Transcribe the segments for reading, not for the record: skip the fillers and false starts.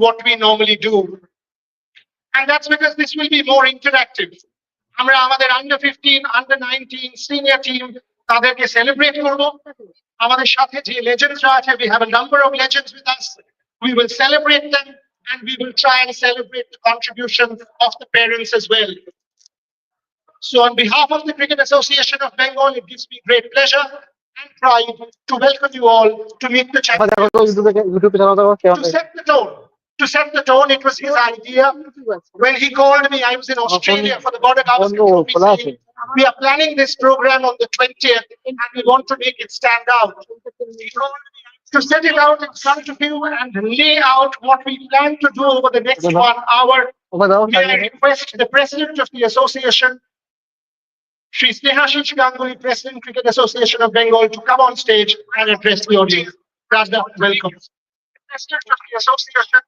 what we normally do. And that's because this will be more interactive. আমরা আমাদের under 15, under 19 senior team তাদেরকে celebrate করব। আমাদের সাথে যে legendsরা আছে, we have a number of legends with us. We will celebrate them and we will try and celebrate the contribution of the parents as well. So on behalf of the Cricket Association of Bengal, it gives me great pleasure and pride to welcome you all to meet the champions. To set the tone. To set the tone, it was his idea. When he called me, I was in Australia for the Border Government. We are planning this program on the 20th and we want to make it stand out. He told me to set it out in front of you and lay out what we plan to do over the next 1 hour. May I request the president of the association, Shri Snehashish Ganguly, President, Cricket Association of Bengal, to come on stage and address the audience. Rajda, welcome. President of the association.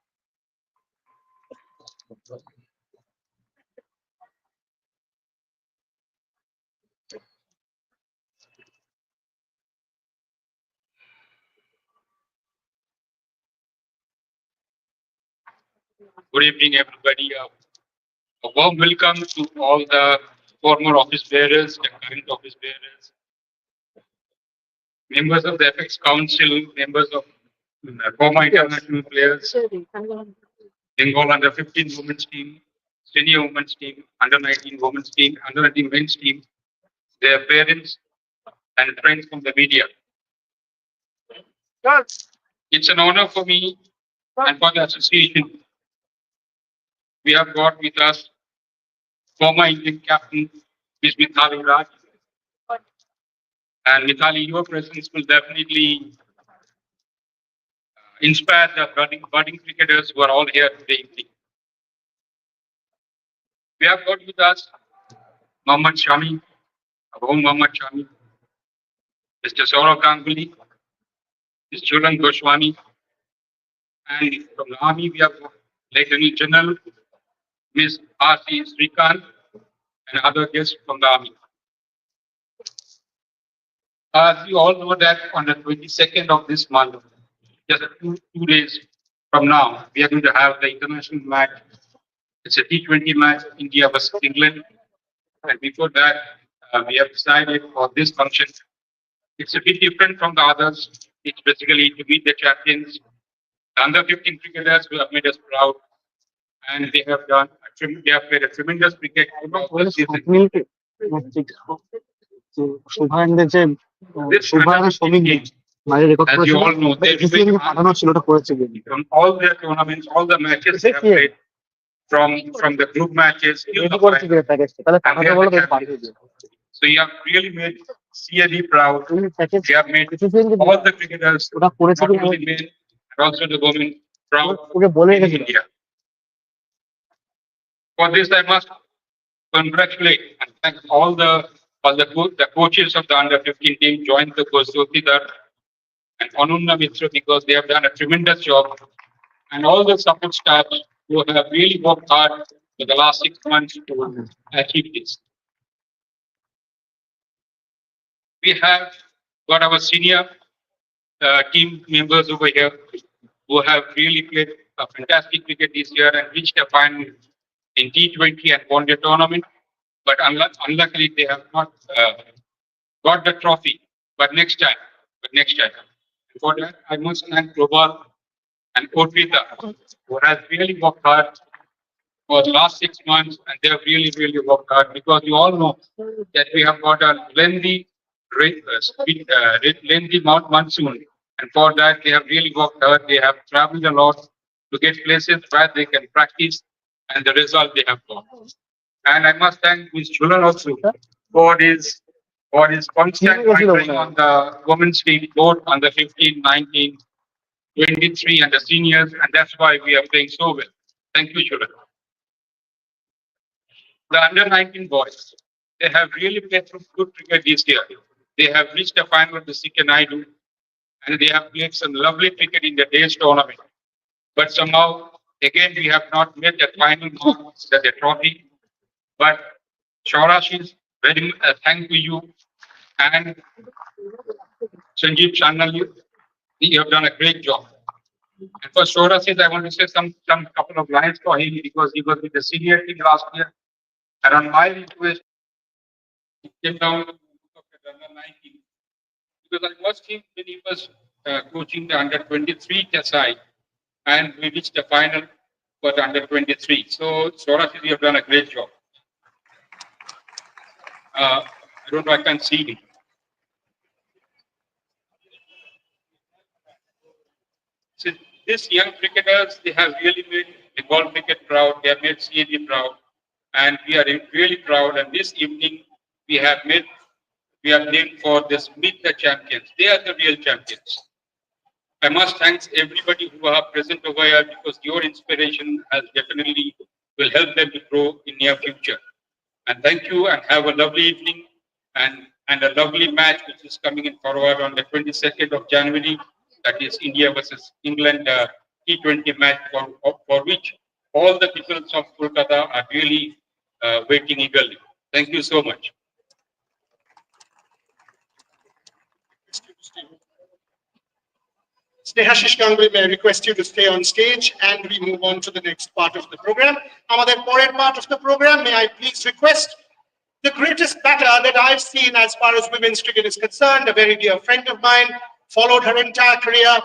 Good evening, everybody. A warm welcome to all the former office bearers and current office bearers, members of the FX Council, members of former international players, Bengal under 15 women's team, senior women's team, under 19 women's team, under 19 men's team, their parents and friends from the media. It's an honor for me and for the association. We have got with us former Indian captain, Ms. Mithali. And Mithali, your presence will definitely inspire the budding cricketers who are all here today. We have got with us Mohammad Shami, Mohammad Shami, Mr. Sourav Ganguly, Mr. Jhulan Goswami, and from the Army we have Lieutenant General Ms. R.C. Srikant and other guests from the Army. As you all know that on the 22nd of this month, just two days from now, we are going to have the international match. It's a T20 match, India versus England. And before that, we have decided for this function. It's a bit different from the others. It's basically to meet the champions, the under 15 cricketers who have made us proud. And they have played a tremendous cricket. As you all know, they from all their tournaments, all the matches they have played, from the group matches. So you have really made CAD proud. You have made all the cricketers, not only men, but also the women, proud in India. For this, I must congratulate and thank all the coaches of the under 15 team, joined the coach Sotidar and Anunna Mitra, because they have done a tremendous job, and all the support staff who have really worked hard for the last 6 months to achieve this. We have got our senior team members over here who have really played a fantastic cricket this year and reached a final in T20 and won the tournament, but unluckily they have not got the trophy. But next time. For that, I must thank Global and Orpita, who has really worked hard for the last 6 months, and they have really worked hard, because you all know that we have got a lengthy monsoon, and for that they have really worked hard. They have traveled a lot to get places where they can practice, and the result they have got. And I must thank Ms. Jhulan also for his constant monitoring on the women's team, both on the 15, 19, 23 and the seniors, and that's why we are playing so well. Thank you, Jhulan. The under 19 boys, they have really played some good cricket this year. They have reached the final of the Sikh Naidu, and they have played some lovely cricket in the day's tournament. But somehow, again, we have not met the final marks that the trophy. But Shaurashis, very thank to you, and Sanjeev Channel, you have done a great job. And for Sourav, I want to say some couple of lines for him because he was with the senior team last year. And on my request, he came down to the under 19 because I watched him when he was coaching the under 23 side, and we reached the final for the under 23. So Sourav, you have done a great job. I don't know, I can't see him. So these young cricketers, they have really made the Bengal cricket proud. They have made CAB proud, and we are really proud. And this evening, we have named for this Meet the Champions. They are the real champions. I must thank everybody who are present over here because your inspiration has definitely will help them to grow in near future. And thank you, and have a lovely evening and a lovely match which is coming in forward on the 22nd of January. That is India versus England T20 match for which all the people of Kolkata are really waiting eagerly. Thank you so much. Snehashish Ganguly, may I request you to stay on stage and we move on to the next part of the program. Amader porer part of the program, may I please request the greatest batter that I've seen as far as women's cricket is concerned, a very dear friend of mine, followed her entire career.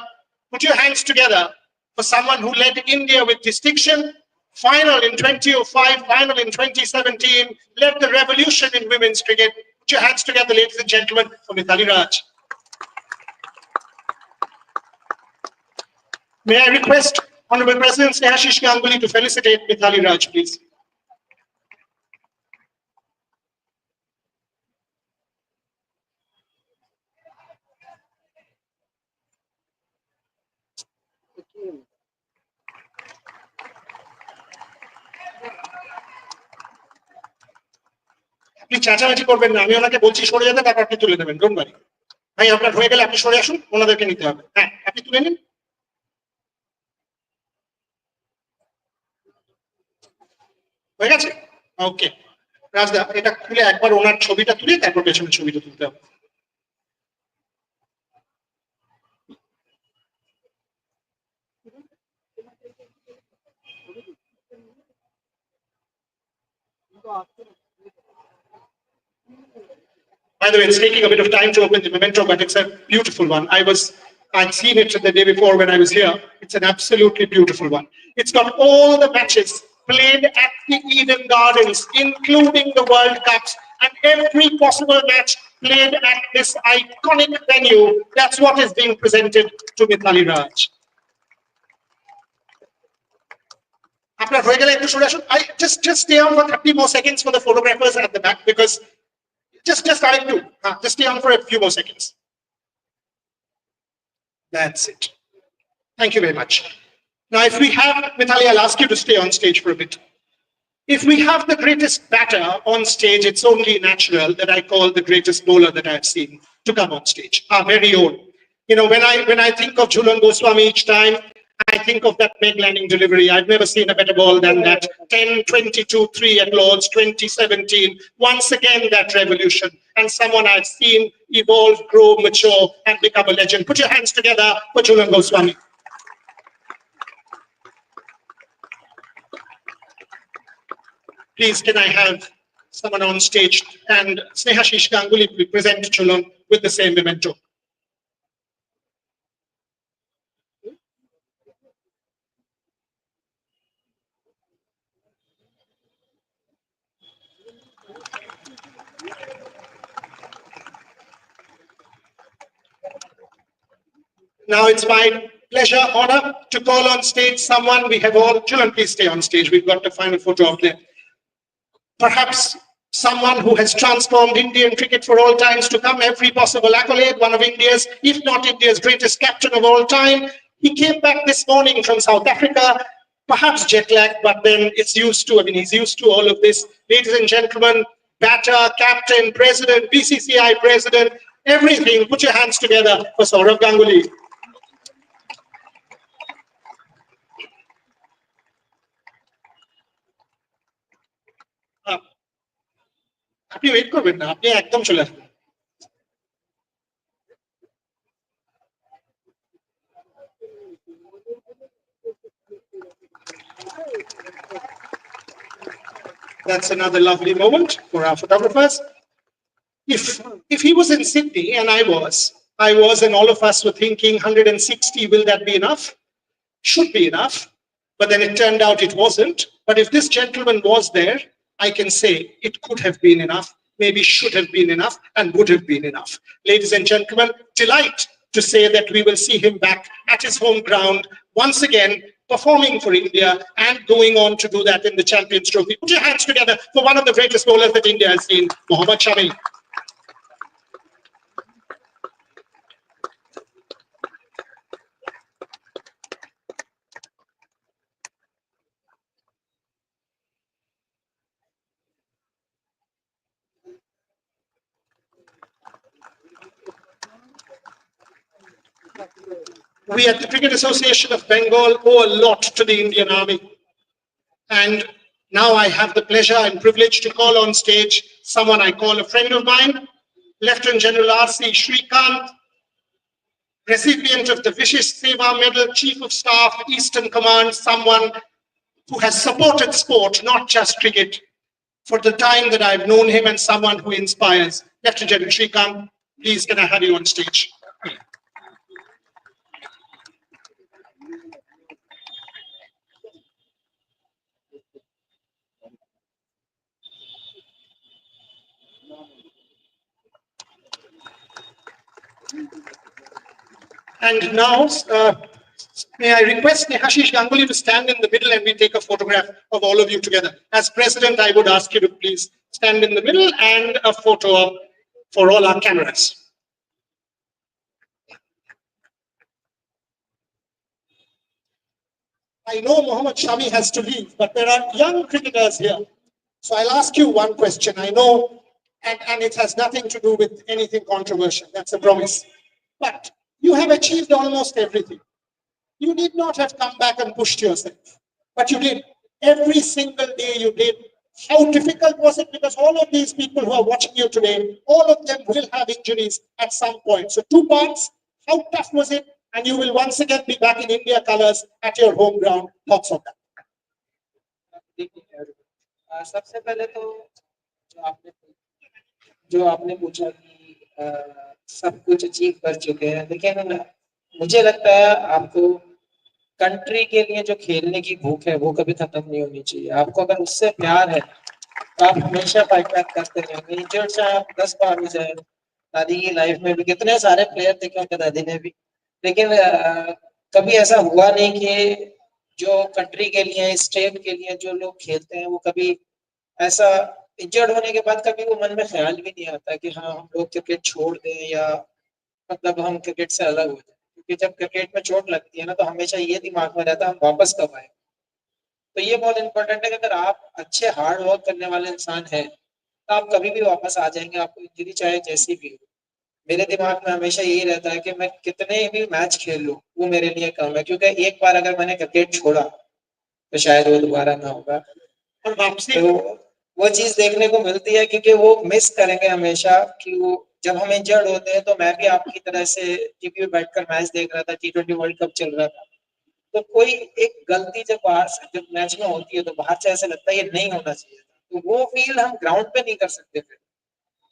Put your hands together for someone who led India with distinction, final in 2005, final in 2017, led the revolution in women's cricket. Put your hands together, ladies and gentlemen, for Mithali Raj. May I request Honorable President Snehashish Ganguly to felicitate Mithali Raj, please. আপনি চেঁচামেচি করবেন না, আমি ওনাকে বলছি সরে যেতে, তারপর আপনি তুলে দেবেন, ডোন্ট ওয়ারি। ভাই আপনার হয়ে গেলে আপনি সরে আসুন, ওনাদেরকে নিতে হবে। হ্যাঁ, আপনি তুলে নিন। হয়ে গেছে, ওকে। রাজদা, এটা খুলে একবার ওনার ছবিটা তুলে তারপর পেছনের ছবিটা তুলতে হবে। By the way, it's taking a bit of time to open the memento, but it's a beautiful one. I'd seen it the day before when I was here. It's an absolutely beautiful one. It's got all the matches played at the Eden Gardens, including the World Cups, and every possible match played at this iconic venue. That's what is being presented to Mithali Raj. After I just stay on for 30 more seconds for the photographers at the back, because just stay on for a few more seconds. That's it. Thank you very much. Now, if we have, Mithali, I'll ask you to stay on stage for a bit. If we have the greatest batter on stage, it's only natural that I call the greatest bowler that I've seen to come on stage, our very own. You know, when I think of Jhulan Goswami each time, I think of that Meg landing delivery. I've never seen a better ball than that. 10-22-3 at Lords 2017. Once again, that revolution. And someone I've seen evolve, grow, mature, and become a legend. Put your hands together for Jhulan Goswami. Please, can I have someone on stage and Snehashish Ganguly present Jhulan with the same memento. Now it's my pleasure, honor to call on stage someone we have all. Jhulan, please stay on stage. We've got the final photo out there. Perhaps someone who has transformed Indian cricket for all times to come, every possible accolade, one of India's, if not India's greatest captain of all time. He came back this morning from South Africa, perhaps jet lag, but then it's used to, he's used to all of this. Ladies and gentlemen, batter, captain, president, BCCI president, everything. Put your hands together for Sourav Ganguly. আপনি wait করবেন না, আপনি একদম চলে আসবেন। That's another lovely moment for our photographers. If he was in Sydney and I was, and all of us were thinking 160, will that be enough? Should be enough. But then it turned out it wasn't. But if this gentleman was there, I can say it could have been enough, maybe should have been enough, and would have been enough. Ladies and gentlemen, delight to say that we will see him back at his home ground once again, performing for India and going on to do that in the Champions Trophy. Put your hands together for one of the greatest bowlers that India has seen, Mohammad Shami. We at the Cricket Association of Bengal owe a lot to the Indian Army. And now I have the pleasure and privilege to call on stage someone I call a friend of mine, Lieutenant General R.C. Shrikant, recipient of the Vishish Seva Medal, Chief of Staff, Eastern Command, someone who has supported sport, not just cricket, for the time that I've known him, and someone who inspires. Lieutenant General Shrikant, please can I have you on stage? And now, may I request Nehashish Ganguly to stand in the middle and we take a photograph of all of you together. As President, I would ask you to please stand in the middle and a photo for all our cameras. I know Mohammad Shami has to leave, but there are young cricketers here. So I'll ask you one question. I know, and it has nothing to do with anything controversial. That's a promise. But you have achieved almost everything. You did not have come back and pushed yourself, but you did. Every single day you did. How difficult was it? Because all of these people who are watching you today, all of them will have injuries at some point. So two parts, how tough was it? And you will once again be back in India colors at your home ground. Thoughts on that? सबसे पहले तो जो आपने पूछा कि सब कुछ achieve कर चुके हैं, लेकिन मुझे लगता है आपको कंट्री के लिए जो खेलने की भूख है वो कभी खत्म नहीं होनी चाहिए। आपको अगर उससे प्यार है तो आप हमेशा फाइट बैक करते रहेंगे। इंजर्ड चाहे आप 10 बार हो जाए, दादी की लाइफ में भी कितने सारे प्लेयर देखे उनके दादी ने भी, लेकिन कभी ऐसा हुआ नहीं कि जो कंट्री के लिए, स्टेट के लिए जो लोग खेलते हैं वो कभी ऐसा इंजर्ड होने के बाद कभी वो मन में ख्याल भी नहीं आता कि हाँ हम लोग क्रिकेट छोड़ दें या मतलब हम क्रिकेट से अलग हो जाए। क्योंकि जब क्रिकेट में चोट लगती है ना तो हमेशा ये दिमाग में रहता है हम वापस कब आए। तो ये बहुत इंपॉर्टेंट है कि अगर आप अच्छे हार्ड वर्क करने वाले इंसान हैं तो आप कभी भी वापस आ जाएंगे, आपको इंजरी चाहे जैसी भी हो। मेरे दिमाग में हमेशा यही रहता है कि मैं कितने भी मैच खेल लूं वो मेरे लिए कम है, क्योंकि एक बार अगर मैंने क्रिकेट छोड़ा तो शायद वो दोबारा ना होगा। और वापसी तो वो चीज देखने को मिलती है क्योंकि वो मिस करेंगे हमेशा कि वो जब हम इंजर्ड होते हैं। तो मैं भी आपकी तरह से टीवी पे बैठकर मैच देख रहा था, T20 वर्ल्ड कप चल रहा था, तो कोई एक गलती जब बाहर से जब मैच में होती है तो बाहर से ऐसा लगता है ये नहीं होना चाहिए था, तो वो फील हम ग्राउंड पे नहीं कर सकते फिर।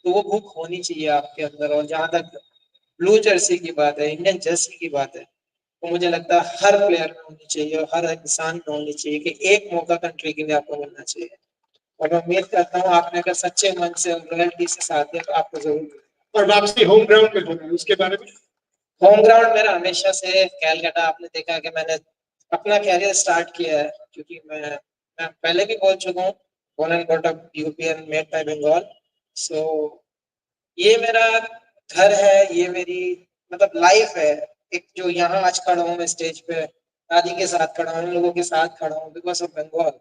तो वो भूख होनी चाहिए आपके अंदर। और जहां तक ब्लू जर्सी की बात है, इंडियन जर्सी की बात है, तो मुझे लगता है हर प्लेयर में होनी चाहिए और हर इंसान में होनी चाहिए कि एक मौका कंट्री के लिए आपको मिलना चाहिए। और मैं उम्मीद करता हूँ आपने अगर सच्चे मन से और लॉयल्टी से साथ दिया तो आपको जरूर मिलेगा। और वापसी होम ग्राउंड पे होना है, उसके बारे में? होम ग्राउंड मेरा हमेशा से कैलकाटा। आपने देखा कि मैंने अपना कैरियर स्टार्ट किया है, क्योंकि मैं पहले भी बोल चुका हूँ, born and brought up UP and made by Bengal। सो ये मेरा घर है, ये मेरी मतलब लाइफ है। एक जो यहाँ आज खड़ा हूँ मैं स्टेज पे, दादी के साथ खड़ा हूँ, लोगों के साथ खड़ा हूँ बिकॉज ऑफ बंगाल।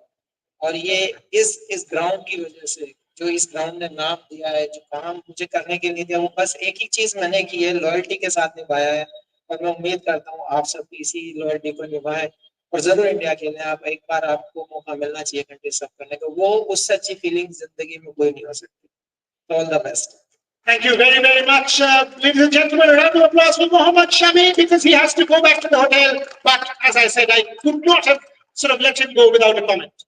और ये इस ग्राउंड की वजह से, जो इस ग्राउंड ने नाम दिया है, जो काम मुझे करने के लिए दिया, वो बस एक ही चीज मैंने की है, लॉयल्टी के साथ निभाया है। और मैं उम्मीद करता हूँ आप सब इसी लॉयल्टी को निभाएं और जरूर इंडिया खेलें। आप एक बार आपको मौका मिलना चाहिए कंट्री सब करने का, वो उससे अच्छी फीलिंग जिंदगी में कोई नहीं हो सकती। All the best. Thank you very, very much. Ladies and gentlemen, a round of applause for Mohammad Shami because he has to go back to the hotel. But as I said, I could not have sort of let him go without a comment.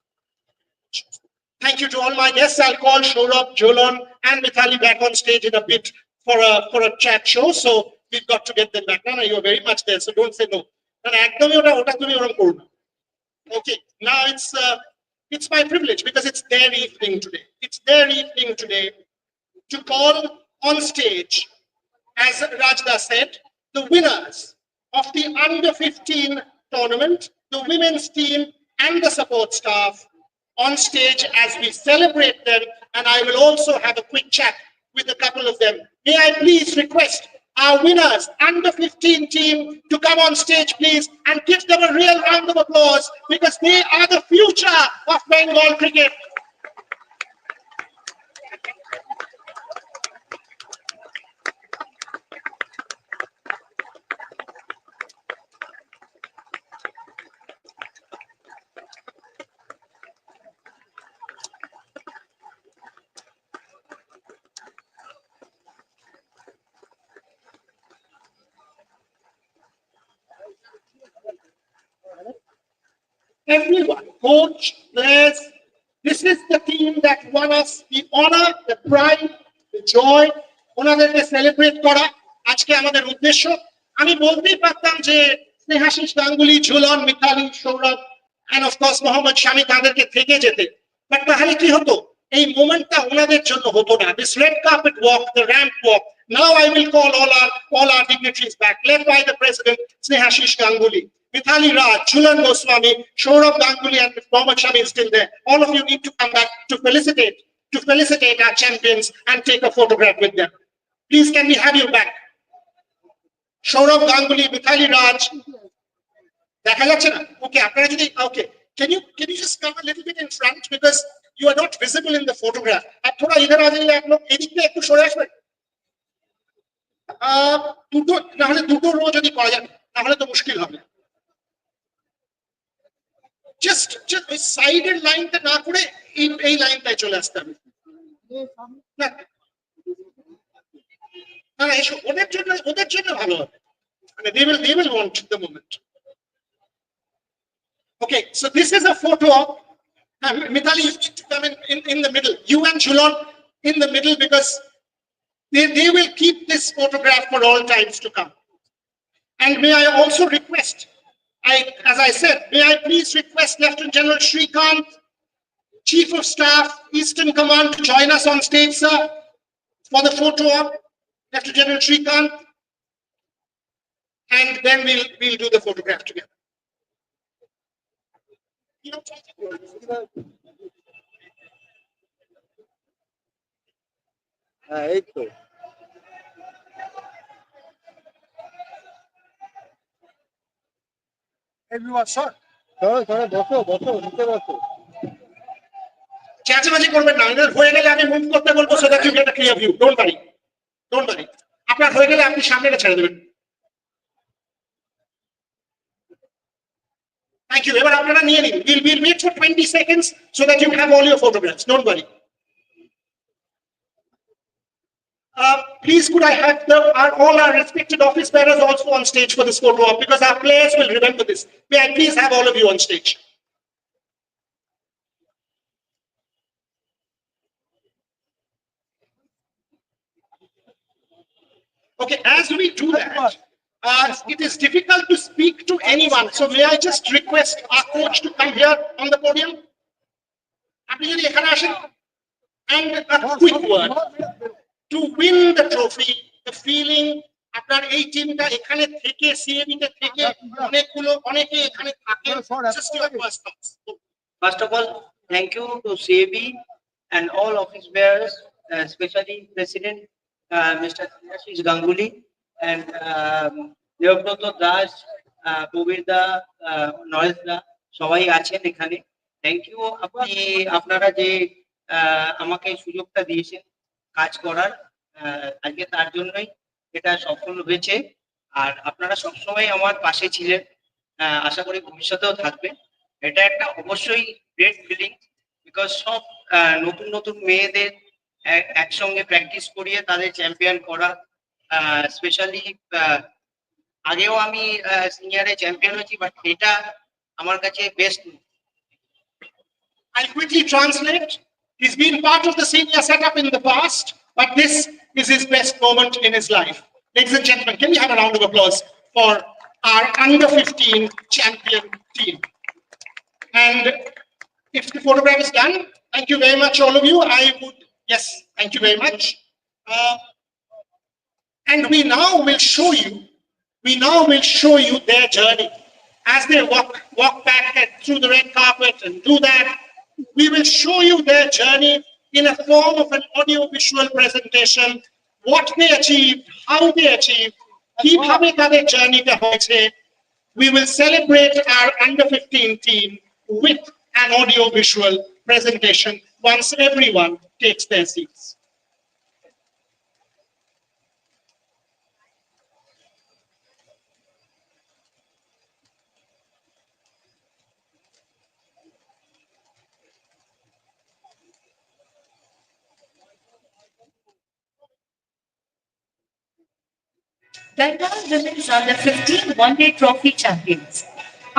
Thank you to all my guests. I'll call Sourav, Jhulan, and Mithali back on stage in a bit for a chat show. So we've got to get them back. No, you're very much there, so don't say no. Okay, now it's my privilege because it's their evening today. It's their evening today to call on stage, as Rajda said, the winners of the under-15 tournament, the women's team and the support staff on stage as we celebrate them, and I will also have a quick chat with a couple of them. May I please request our winners, under-15 team, to come on stage, please, and give them a real round of applause because they are the future of Bengal cricket. Everyone, coach, players, this is the team that won us the honor, the pride, the joy, ওনাদেরকে celebrate করা আজকে আমাদের উদ্দেশ্য। আমি বলতেই পারতাম যে Snehashis Ganguly, Jhulan, Mithali, Sourav and of course Mohammad শামি তাদেরকে থেকে যেতে, বাট তাহলে কি হতো, এই মোমেন্টটা ওনাদের জন্য হতো না। This red carpet walk, the ramp walk. Now I will call all our dignitaries back, led by the president Snehashish Ganguly. Mithali Raj, Jhulan Goswami, Sourav Ganguly, and Mohammad Shami is still there. All of you need to come back to felicitate our champions and take a photograph with them. Please, can we have you back? Sourav Ganguly, Mithali Raj. দেখা যাচ্ছে না? Okay, আপনারা যদি okay, can you just come a little bit in front because you are not visible in the photograph. আর थोड़ा इधर आ जाइए आप लोग, এদিক থেকে একটু সরে আসবেন। দুটো না হলে দুটো রো যদি করা যায় তাহলে তো মুশকিল হবে। just সাইডের লাইনটা না করে এই লাইনটায় চলে আসতে হবে। না না এসো, ওদের জন্য ভালো হবে, মানে they will want the moment. Okay, so this is a photo of Mithali. You need to come in the middle. You and Jhulan in the middle because they will keep this photograph for all times to come. And may I also request, as I said, may I please request Lieutenant General Srikanth, Chief of Staff, Eastern Command, to join us on stage, sir, for the photo op. Lieutenant General Srikanth, and then we'll do the photograph together. এই তো Everyone, sir. বসো নিচে বসো। চেঁচামেচি করবেন না, হয়ে গেলে আমি মুভ করতে বলবো so that you get a clear view. Don't worry. আপনার হয়ে গেলে আপনি সামনেটা ছেড়ে দেবেন। Thank you. এবার আপনারা নিয়ে নিন। We'll wait for 20 seconds so that you have all your photographs. Don't worry. Please, could I have all our respected office bearers also on stage for this photo op because our players will remember this. May I please have all of you on stage? Okay, as we do that, it is difficult to speak to anyone. So may I just request our coach to come here on the podium? And a quick word. To win the trophy, the feeling, আপনার এই টিমটা এখানে থেকে সিএবিতে থেকে অনেকে এখানে থাকে, just your first thoughts. First of all, thank you to CAB and all office bearers, especially President Mr. Snehashish Ganguly and Devbrata Das, Pubirda, Noresda, সবাই আছেন এখানে। থ্যাংক ইউ আপনারা যে আমাকে সুযোগটা দিয়েছেন কাজ করার, আজকে তার জন্যই এটা সফল হয়েছে। আর আপনারা সবসময় আমার পাশে ছিলেন, আশা করি ভবিষ্যতেও থাকবেন। এটা একটা অবশ্যই গ্রেট ফিলিং বিকজ সব নতুন মেয়েদের একসঙ্গে প্র্যাকটিস করিয়ে তাদের চ্যাম্পিয়ন করা, স্পেশালি আগেও আমি সিনিয়রে চ্যাম্পিয়ন হয়েছি, বাট এটা আমার কাছে best. I quickly translate. He's been part of the senior setup in the past, but this is his best moment in his life. Ladies and gentlemen, can we have a round of applause for our under 15 champion team? And if the photograph is done, thank you very much, all of you. Yes, thank you very much. And we now will show you their journey. As they walk back through the red carpet and do that, we will show you their journey in a form of an audio-visual presentation, what they achieved, how they achieved, কিভাবে তাদের journey-টা হয়েছে. We will celebrate our under 15 team with an audio-visual presentation once everyone takes their seats. Bengal Women's Under 15 One-Day Trophy champions.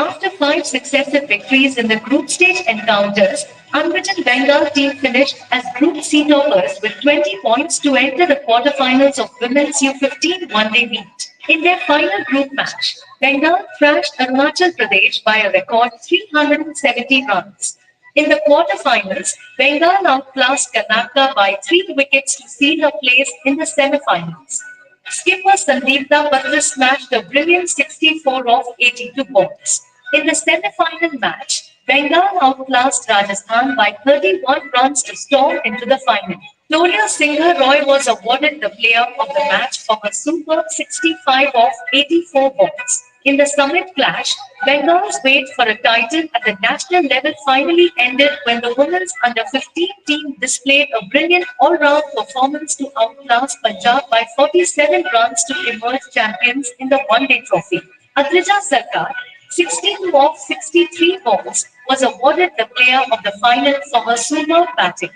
After 5 successive victories in the group stage encounters, unbeaten Bengal team finished as Group C toppers with 20 points to enter the quarterfinals of Women's U15 One-Day meet. In their final group match, Bengal thrashed Arunachal Pradesh by a record 370 runs. In the quarterfinals, Bengal outclassed Karnataka by 3 wickets to seal a place in the semifinals. Skipper Sandeepta Patra smashed a brilliant 64 off 82 balls. In the semi-final match, Bengal outclassed Rajasthan by 31 runs to storm into the final. Gloria Singha Roy was awarded the player of the match for her superb 65 off 84 balls. In the summit clash, Bengal's wait for a title at the national level finally ended when the women's under 15 team displayed a brilliant all-round performance to outclass Punjab by 47 runs to emerge champions in the one-day trophy. Adrija Sarkar, 16 off 63 balls, was awarded the player of the final for her superb batting.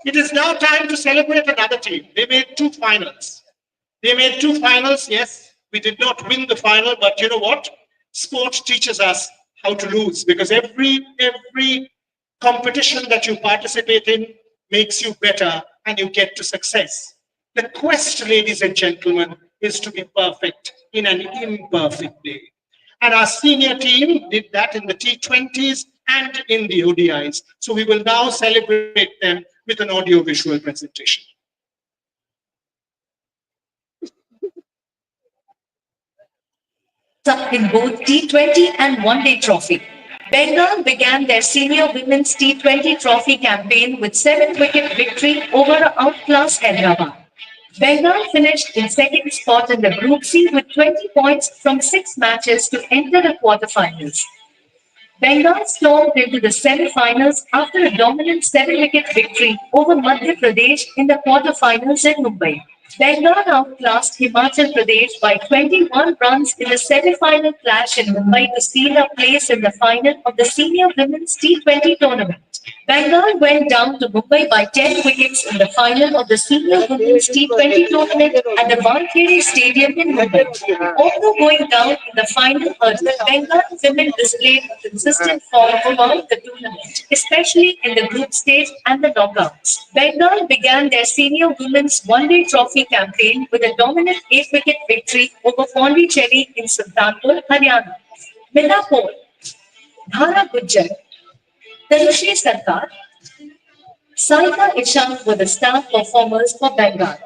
It is now time to celebrate another team. They made 2 finals. Yes, we did not win the final, but you know what? Sport teaches us how to lose, because every competition that you participate in makes you better and you get to success. The quest, ladies and gentlemen, is to be perfect in an imperfect day. And our senior team did that in the T20s and in the ODIs. So we will now celebrate them with an audio-visual presentation. In both T20 and One-Day Trophy. Bengal began their senior women's T20 trophy campaign with 7-wicket victory over outclassed Hyderabad. Bengal finished in second spot in the Group C with 20 points from 6 matches to enter the quarterfinals. Bengal stormed into the semi-finals after a dominant 7-wicket victory over Madhya Pradesh in the quarterfinals in Mumbai. Bengal outclassed Himachal Pradesh by 21 runs in the semi-final clash in Mumbai to seal a place in the final of the Senior Women's T20 tournament. Bengal went down to Mumbai by 10 wickets in the final of the Senior Women's T20 tournament at the Wankhede Stadium in Mumbai. Although going down in the final early, Bengal women displayed a consistent form throughout the tournament, especially in the group stage and the knockouts. Bengal began their Senior Women's One-Day Trophy campaign with a dominant 8-wicket victory over Pondicherry in Sultanpur, Haryana. Midapur, Dhara Gujjar, Tanushri Sarkar, Saika Isham were the star performers for Bengal.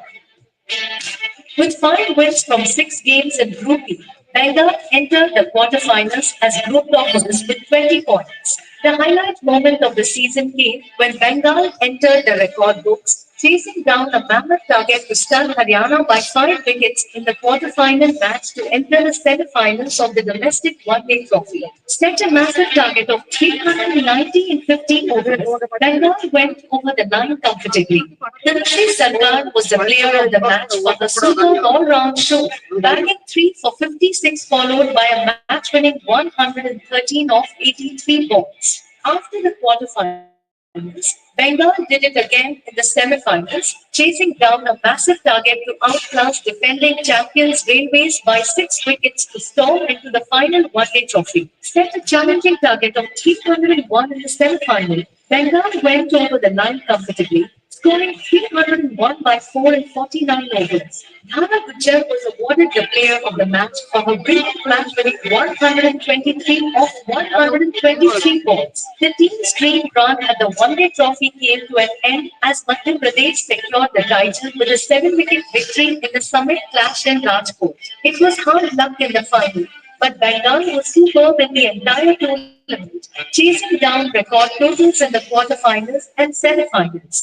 With 5 wins from 6 games in Group E, Bengal entered the quarterfinals as group toppers with 20 points. The highlight moment of the season came when Bengal entered the record books, chasing down a mammoth target to stun Haryana by 5 wickets in the quarterfinal match to enter the semi-finals of the domestic one-day trophy. Set a massive target of 390 in 50 overs. Bengal went over the line comfortably. Tanushri Sarkar was the player of the match for the super all-round show, bagging 3 for 56 followed by a match-winning 113 off 83 balls. After the quarterfinals, Bengal did it again in the semi-finals, chasing down a massive target to outclass defending champions Railways by 6 wickets to storm into the final one-day trophy. Set a challenging target of 301 in the semi-final, Bengal went over the line comfortably, scoring 301 by 4 in 49 overs. Dhara Gujjar was awarded the player of the match for her brilliant match winning 123 off 123 balls. The team's dream run at the one-day trophy came to an end as Madhya Pradesh secured the title with a 7-wicket victory in the summit clash in Rajkot. It was hard luck in the final, but Bengal was superb in the entire tournament, chasing down record totals in the quarterfinals and semi-finals.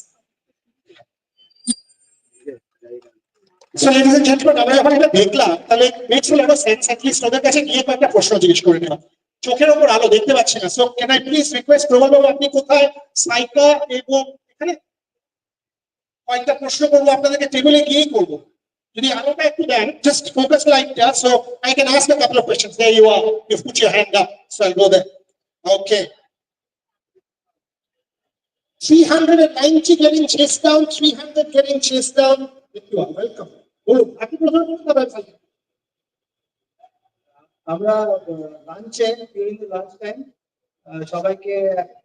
So, ladies and gentlemen, আমরা যখন এটা দেখলাম তাহলে makes a lot of sense. At least ওদের কাছে গিয়ে কয়েকটা প্রশ্ন জিজ্ঞেস করে নিলাম। চোখের ওপর আলো দেখতে পাচ্ছি না। So, can I please request প্রবল বাবু আপনি কোথায় সাইকা এবং এখানে কয়েকটা প্রশ্ন করবো আপনাদেরকে টেবিলে গিয়েই করবো। যদি আলোটা একটু দেন, just focus like that, so I can ask a couple of questions. There you are. You've put your hand up, so I'll go there. Okay. 390 getting chased down, 300 getting chased down. You are welcome. বলুন, আপনি প্রথমে বলুন না ভাই। আমরা লাঞ্চে during the lunch time সবাইকে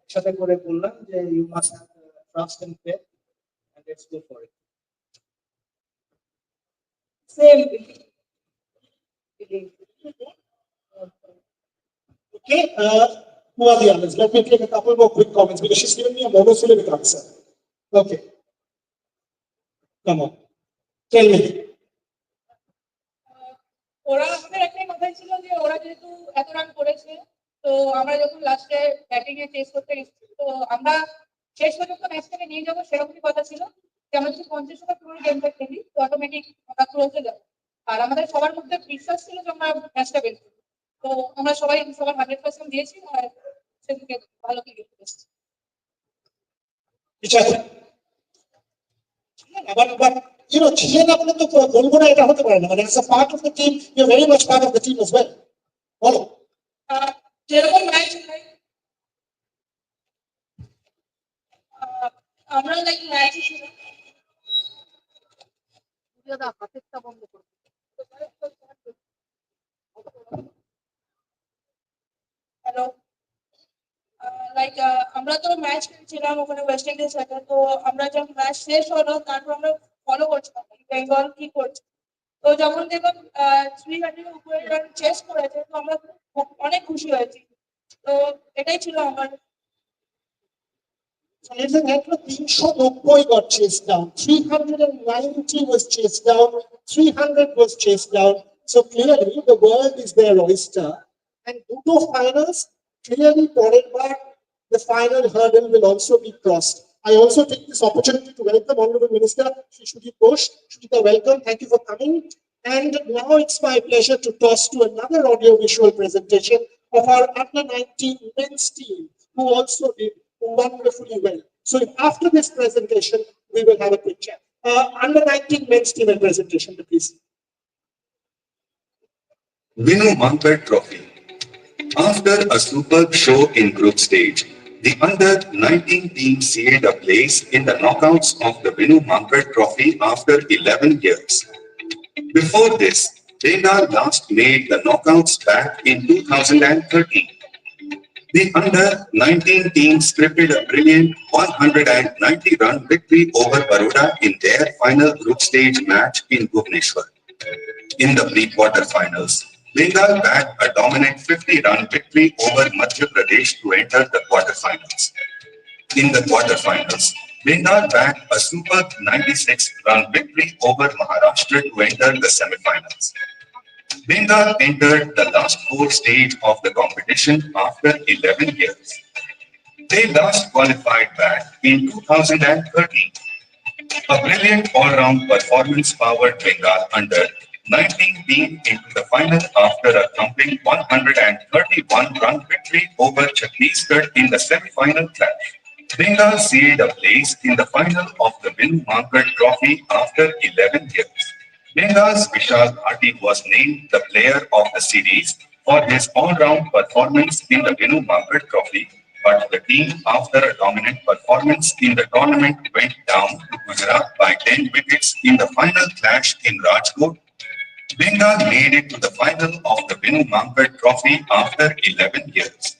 একসাথে করে বললাম যে you must trust and faith and let's go for it. Same Okay, who are the others? Let me take a couple more quick comments because she's given me a monosyllabic answer. Okay. Come on. Tell me. ওরা আমাদের একটাই কথাই ছিল যে ওরা যেহেতু এত run করেছে, তো আমরা যখন লাস্টে ব্যাটিং এ চেস করতে গেছি, তো আমরা শেষ পর্যন্ত ম্যাচটাকে নিয়ে যাবো সেরকমই কথা ছিল যে আমরা যদি 50 পুরো গেমটা খেলি তো অটোমেটিক আমরা ক্লোজে যাবো। আর আমাদের সবার মধ্যে বিশ্বাস ছিল যে আমরা ম্যাচটা বের করবো, তো আমরা সবাই সবার 100% দিয়েছি আর সেদিকে ভালো ক্রিকেট করেছি। But you know, Jhulan আপনি তো বলবো না এটা হতে পারে না। মানে as a part of the team, you're very much part of the team as well. বলো। যেরকম ম্যাচ আমরা লাইক ম্যাচ ছিল হ্যালো, লাইক আমরা তো ম্যাচ খেলছিলাম ওখানে ওয়েস্ট ইন্ডিজ সাথে, তো আমরা যখন ম্যাচ শেষ হলো তারপর আমরা ফলো করছিলাম বেঙ্গল কি করছে। তো যখন দেখলাম 300 উপরে রান চেস করেছে, তো আমরা অনেক খুশি হয়েছি। তো এটাই ছিল আমার। So ladies and gentlemen, 390 got chased down, 390 was chased down, 300 was chased down. So clearly the world is their oyster. And duto finals, clearly Porenbar, the final hurdle will also be crossed. I also take this opportunity to welcome Honorable Minister Shri Shudhir Ghosh. Shudhita, welcome. Thank you for coming. And now it's my pleasure to toss to another audio-visual presentation of our under 19 men's team, who also did wonderfully well. So after this presentation, we will have a quick chat. Under 19 men's team presentation, please. Vinu Mankad Trophy. After a superb show in group stage, the under-19 team sealed a place in the knockouts of the Vinu Mankad Trophy after 11 years. Before this, Bengal last made the knockouts back in 2013. The under-19 team scripted a brilliant 190-run victory over Baroda in their final group stage match in Bhubaneswar. In the pre-quarterfinals, Bengal bagged a dominant 50-run victory over Madhya Pradesh to enter the quarterfinals. In the quarterfinals, Bengal bagged a superb 96-run victory over Maharashtra to enter the semifinals. Bengal entered the last four stage of the competition after 11 years. They last qualified back in 2013. A brilliant all-round performance powered Bengal under 19 team into the final after a thumping 131-run victory over Chhattisgarh in the semi-final clash. Bengal sealed a place in the final of the Vinu Mankad Trophy after 11 years. Bengal's Vishal Bharti was named the player of the series for his all-round performance in the Vinu Mankad Trophy, but the team, after a dominant performance in the tournament, went down to Gujarat by 10 wickets in the final clash in Rajkot. Bengal made it to the final of the Vinu Mankad Trophy after 11 years.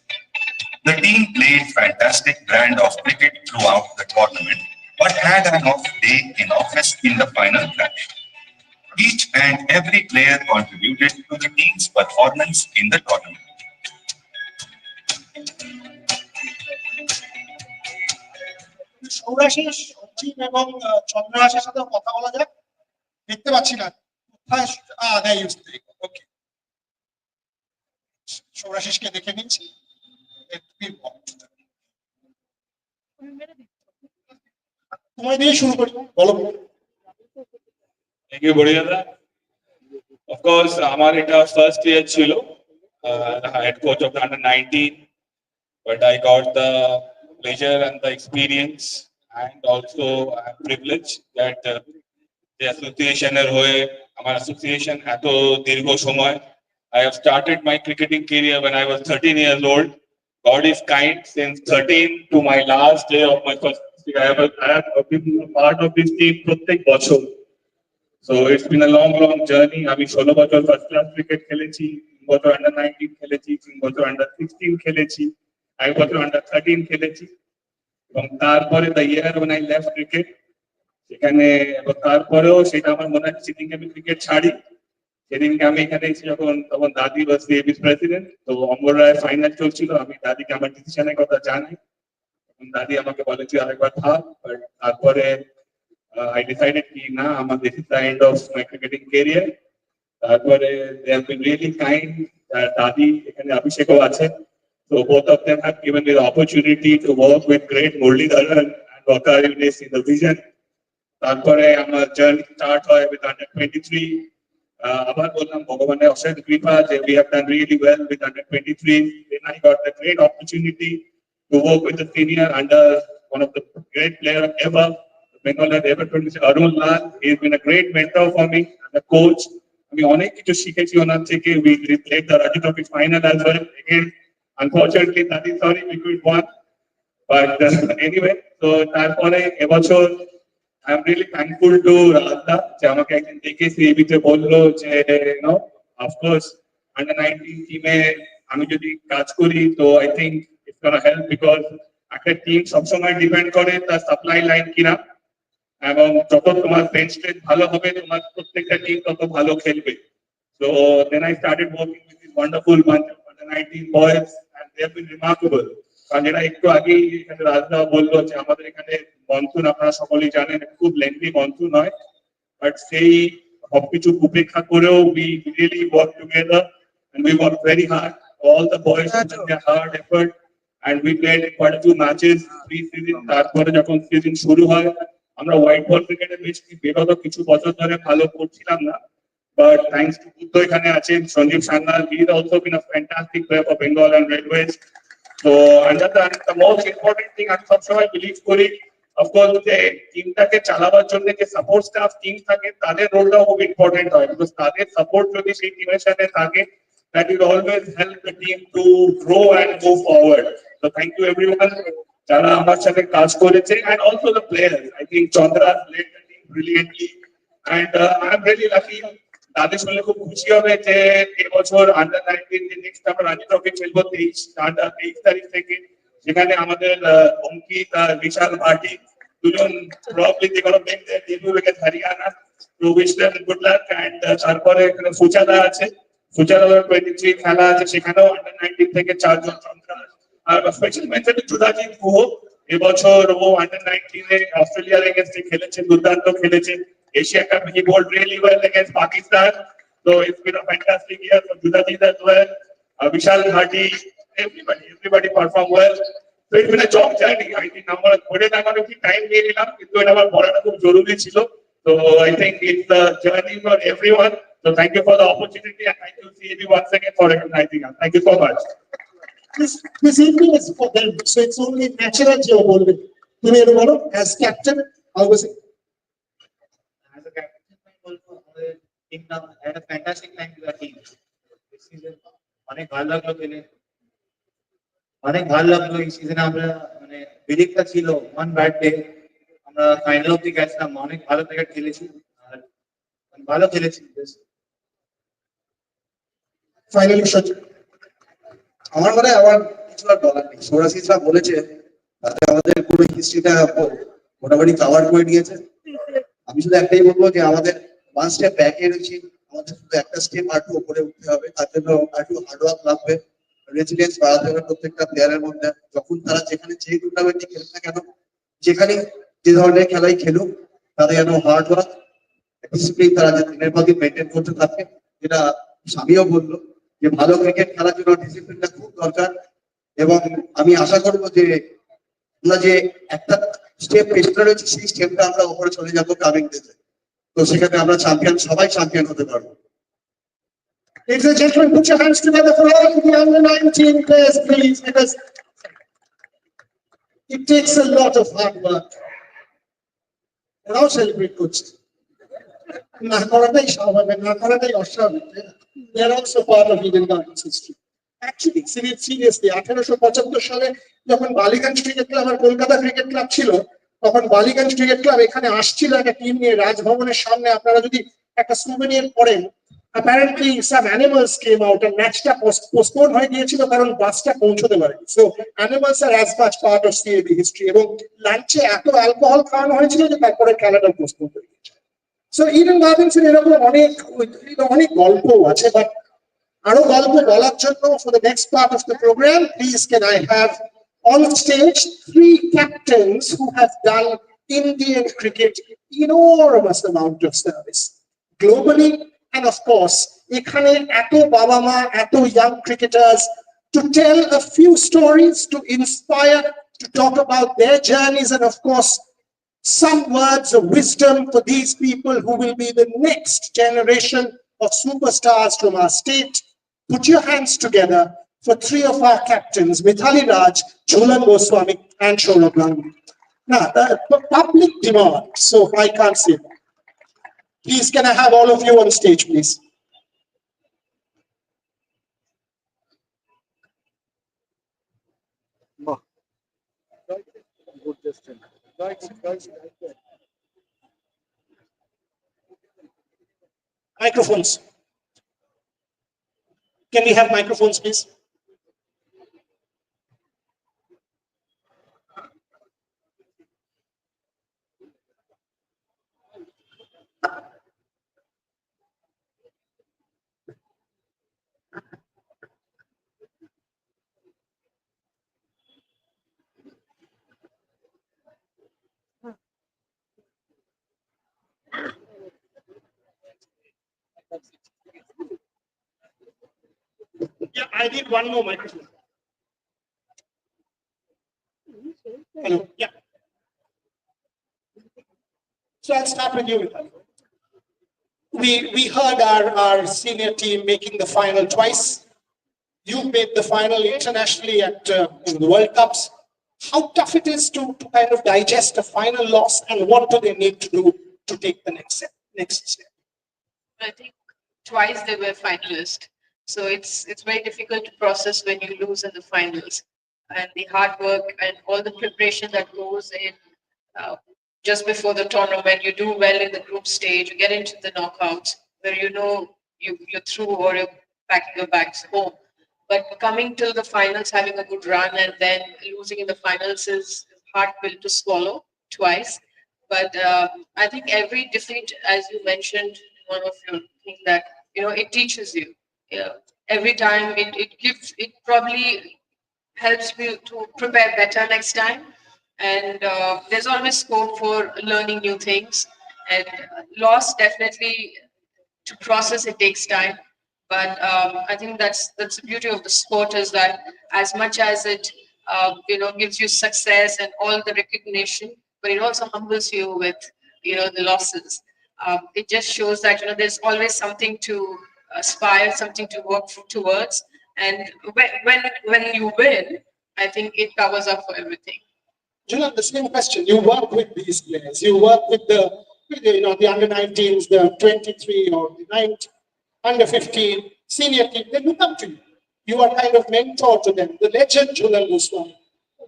The team played fantastic brand of cricket throughout the tournament, but had an off day in office in the final clash. Each and every player contributed to the team's performance in the tournament. সৌরাশিস Sanjeev এবং চন্দ্রহাসের সাথে কথা বলা যাক। দেখতে পাচ্ছি না ওকে, সৌরাশিসকে দেখে নিচ্ছি। তোমায় দিয়ে শুরু করি, বলো। Thank you, Bodhidada. Of course, আমার এটা first year ছিল, head coach of the under 19, but I got the pleasure and the experience, and also I'm privileged that the association এর হয়ে আমার association এত দীর্ঘ সময়, I have started my cricketing career when I was 13 years old. God is kind. Since 13 to my last day of my first, I have been part of this team প্রত্যেক বছর. So it's been a long journey. আমি 16 বছর first class cricket খেলেছি, 3 বছর under 19 খেলেছি, 3 বছর under 16 খেলেছি, 1 বছর আন্ডার 13 খেলেছি, এবং তারপরে the year when I left cricket, সেখানে তারপরেও সেটা আমার মনে আছে সেদিনকে আমি ক্রিকেট ছাড়ি, সেদিনকে আমি এখানে এসে তখন দাদি ওয়াজ the AB's প্রেসিডেন্ট। তো অমর রায় ফাইনাল চলছিল, আমি দাদিকে আমার ডিসিশনের কথা জানাই, তখন দাদি আমাকে বলে তুই আরেকবার থাক, বাট তারপরে I decided ki na, this is the end of my cricketing career. They have been really kind. Dadi ekhane Abhishekও আছে, so both of them have given me the opportunity to work with great Muralidharan and Waqar Yunis in the vision. তারপরে আমার journey start হয় with under 23. আবার বললাম ভগবানের অশেষ কৃপা যে we have done really well with under 23. Then I got the great opportunity to work with the senior under one of the great players ever Bengal has ever produced, Arun Lal. He has been a great mentor for me and a coach. আমি অনেক কিছু শিখেছি ওনার থেকে। We played the Ranji Trophy final as well. Again, unfortunately, that is sorry we could won. But anyway, so তারপরে এবছর I am really thankful to Radha যে আমাকে একদিন দেখে সিএবিতে বললো যে no, of course under 19 টিমে আমি যদি কাজ করি তো I think it's gonna help because একটা টিম সবসময় ডিপেন্ড করে তার সাপ্লাই লাইন কিনা, এবং যত তোমার বেঞ্চ স্ট্রেংথ ভালো হবে তোমার প্রত্যেকটা টিম তত ভালো খেলবে। So then I started working with this wonderful bunch of under 19 boys and they have been remarkable. কারণ যেটা একটু আগেই এখানে রাজদা বললো যে আমাদের এখানে মনসুন আপনারা সকলেই জানেন খুব লেন্থি মনসুন হয়, বাট সেই সবকিছু উপেক্ষা করেও we really work together and we work very hard. All the boys put in their hard effort and we played quite a few matches pre-season. তারপরে যখন সিজন শুরু হয় আমরা হোয়াইট বল ক্রিকেটে বেশ বিগত কিছু বছর ধরে ভালো করছিলাম না, but thanks to বুদ্ধ এখানে আছেন, Sanjeev Sanyal, he has also been a fantastic player for Bengal and Railways. So and the most important thing আমি সবসময় বিলিভ করি অফকোর্স যে টিমটাকে চালাবার জন্য যে সাপোর্ট স্টাফ টিম থাকে তাদের রোলটাও খুব ইম্পর্টেন্ট হয়, বিকজ তাদের সাপোর্ট যদি সেই টিমের সাথে থাকে, that will always help the team to grow and move forward. So thank you everyone যারা আমার সাথে কাজ করেছে, and also the players. I think Chandra led the team brilliantly, and I'm really lucky. তাদের শুনলে খুব খুশি হবে যে এবছর আন্ডার-19 যে নেক্সট আমরা রাজি ট্রফি খেলবো 23 তারিখ থেকে, সেখানে আমাদের অঙ্কিত বিশাল ভাটি দুজন probably they gonna make their debut against Haryana. To wish them good luck, and তারপরে এখানে ফুচাদা আছে, ফুচাদা 23 খেলা আছে, সেখানেও আন্ডার-19 থেকে 4 জন চন্দ্রা। আর স্পেশাল মেনশন টু সুধাজিৎ গুহ, এবছর ও আন্ডার-19 এ অস্ট্রেলিয়ার এগেইনস্টে খেলেছে, দুর্দান্ত খেলেছে। Asia cup he bowled really well against Pakistan, so it's been a fantastic year for Jhulan as well. Vishal Bhati, everybody performed well. So it's been a job journey. I think আমরা ঘুরে দেখার একটু time নিয়ে নিলাম, কিন্তু এটা আমার বলাটা খুব জরুরি ছিল। So I think it's a journey for everyone. So thank you for the opportunity, and thank you CAB once again for recognizing us. Thank you so much. This evening is for them, so it's only natural যে ও বলবে। তুমি এটা বলো, as captain, how was it? As a captain, I বলবো আমাদের টিমটা had a fantastic time with our team. This season অনেক ভালো লাগলো খেলে, অনেক ভালো লাগলো এই সিজনে। আমরা মানে বিলিকটা ছিল ওয়ান ব্যাড ডে, আমরা ফাইনাল অব্দি গেছিলাম, অনেক ভালো ক্রিকেট খেলেছি আর ভালো খেলেছি। ফাইনালি সচিন, আমার মনে হয় আমার কিছু আর বলার নেই, সৌরাশিসরা বলেছে, তাতে আমাদের পুরো হিস্ট্রিটা মোটামুটি কভার করে নিয়েছে। আমি শুধু একটাই বলবো যে আমাদের ওয়ান স্টেপ ব্যাকে রয়েছি, আমাদের শুধু একটা স্টেপ আরটু উপরে উঠতে হবে, তার জন্য আরটু হার্ডওয়ার্ক লাগবে, রেজিলিয়েন্স বাড়াতে হবে প্রত্যেকটা প্লেয়ারের মধ্যে। যখন তারা যেখানে যে টুর্নামেন্টে খেলুক না কেন, যেখানে যে ধরনের খেলাই খেলুক, তাদের যেন হার্ডওয়ার্ক ডিসিপ্লিন তারা যে দিনের পর দিন মেনটেন করতে থাকে। যেটা স্বামীও বললো যে ভালো ক্রিকেট খেলার জন্য ডিসিপ্লিনটা খুব দরকার, এবং আমি আশা করবো যে আমরা যে একটা স্টেপ পেছনে রয়েছে সেই স্টেপটা আমরা উপরে চলে যাবো কামিং ডেতে, তো সেখানে আমরা চ্যাম্পিয়ন, সবাই চ্যাম্পিয়ন হতে পারবো। ladies and gentlemen, put your hands together for all of the under-19 players, please, because it takes a lot of hard work. এরাও সেলিব্রেট করছে, না করাটাই স্বাভাবিক, না করাটাই অস্বাভাবিক। They are also part of Eden Gardens history. Actually, seriously, 1875 সালে যখন বালিগঞ্জ ক্রিকেট ক্লাব আর কলকাতা ক্রিকেট ক্লাব ছিল, তখন বালিগঞ্জ ক্রিকেট ক্লাব এখানে আসছিল একটা টিম নিয়ে রাজভবনের সামনে। আপনারা যদি একটা সুভেনিয়ার পড়েন, apparently some animals came out and matchটা পোস্টপোন হয়ে গিয়েছিল কারণ বাসটা পৌঁছতে পারেনি। So animals are as much part of CAB history, এবং লাঞ্চে এত অ্যালকোহল খাওয়ানো হয়েছিল যে তারপরে খেলাটা পোস্টপোন হয়ে গিয়েছে। So Eden Gardens এর এরকম অনেক গল্প আছে, বাট আরো গল্প বলার জন্য for the next part of the program, please can I have on stage 3 captains who have done Indian cricket enormous amount of service globally, and of course এখানে এত বাবা মা, এত young cricketers to tell a few stories, to inspire, to talk about their journeys, and of course some words of wisdom for these people who will be the next generation of superstars from our state. Put your hands together for 3 of our captains, Mithali, Jhulan and Sourav. Now, the public demand, so I can't say that. Please, can I have all of you on stage, please? Good distance. Microphones. Can we have microphones, please? Yeah, I need one more microphone. Hello. Yeah. So I'll start with you, Mithali. We heard our senior team making the final twice. You made the final internationally at the World Cups. how tough it is to kind of digest a final loss, and what do they need to do to take the next step? I think twice they were finalists. So it's very difficult to process when you lose in the finals. And the hard work and all the preparation that goes in uh, just before the tournament, you do well in the group stage, you get into the knockouts where you know you're through or you're packing your bags home. But coming to the finals, having a good run and then losing in the finals is hard pill to swallow twice. But I think every defeat, as you mentioned, in one of your things that it teaches you. Yeah. Every time it probably helps me to prepare better next time. And there's always scope for learning new things. And loss definitely to process it takes time. But I think that's the beauty of the sport is that as much as it gives you success and all the recognition, but it also humbles you with the losses. It just shows that there's always something to aspire, something to work towards, and when you win, I think it covers up for everything. Jhulan, the same question. You work with these players. You work with the under 19s, the 23 or the 19, under 15 senior team. They look up to you. You are kind of mentor to them. The legend Jhulan Goswami.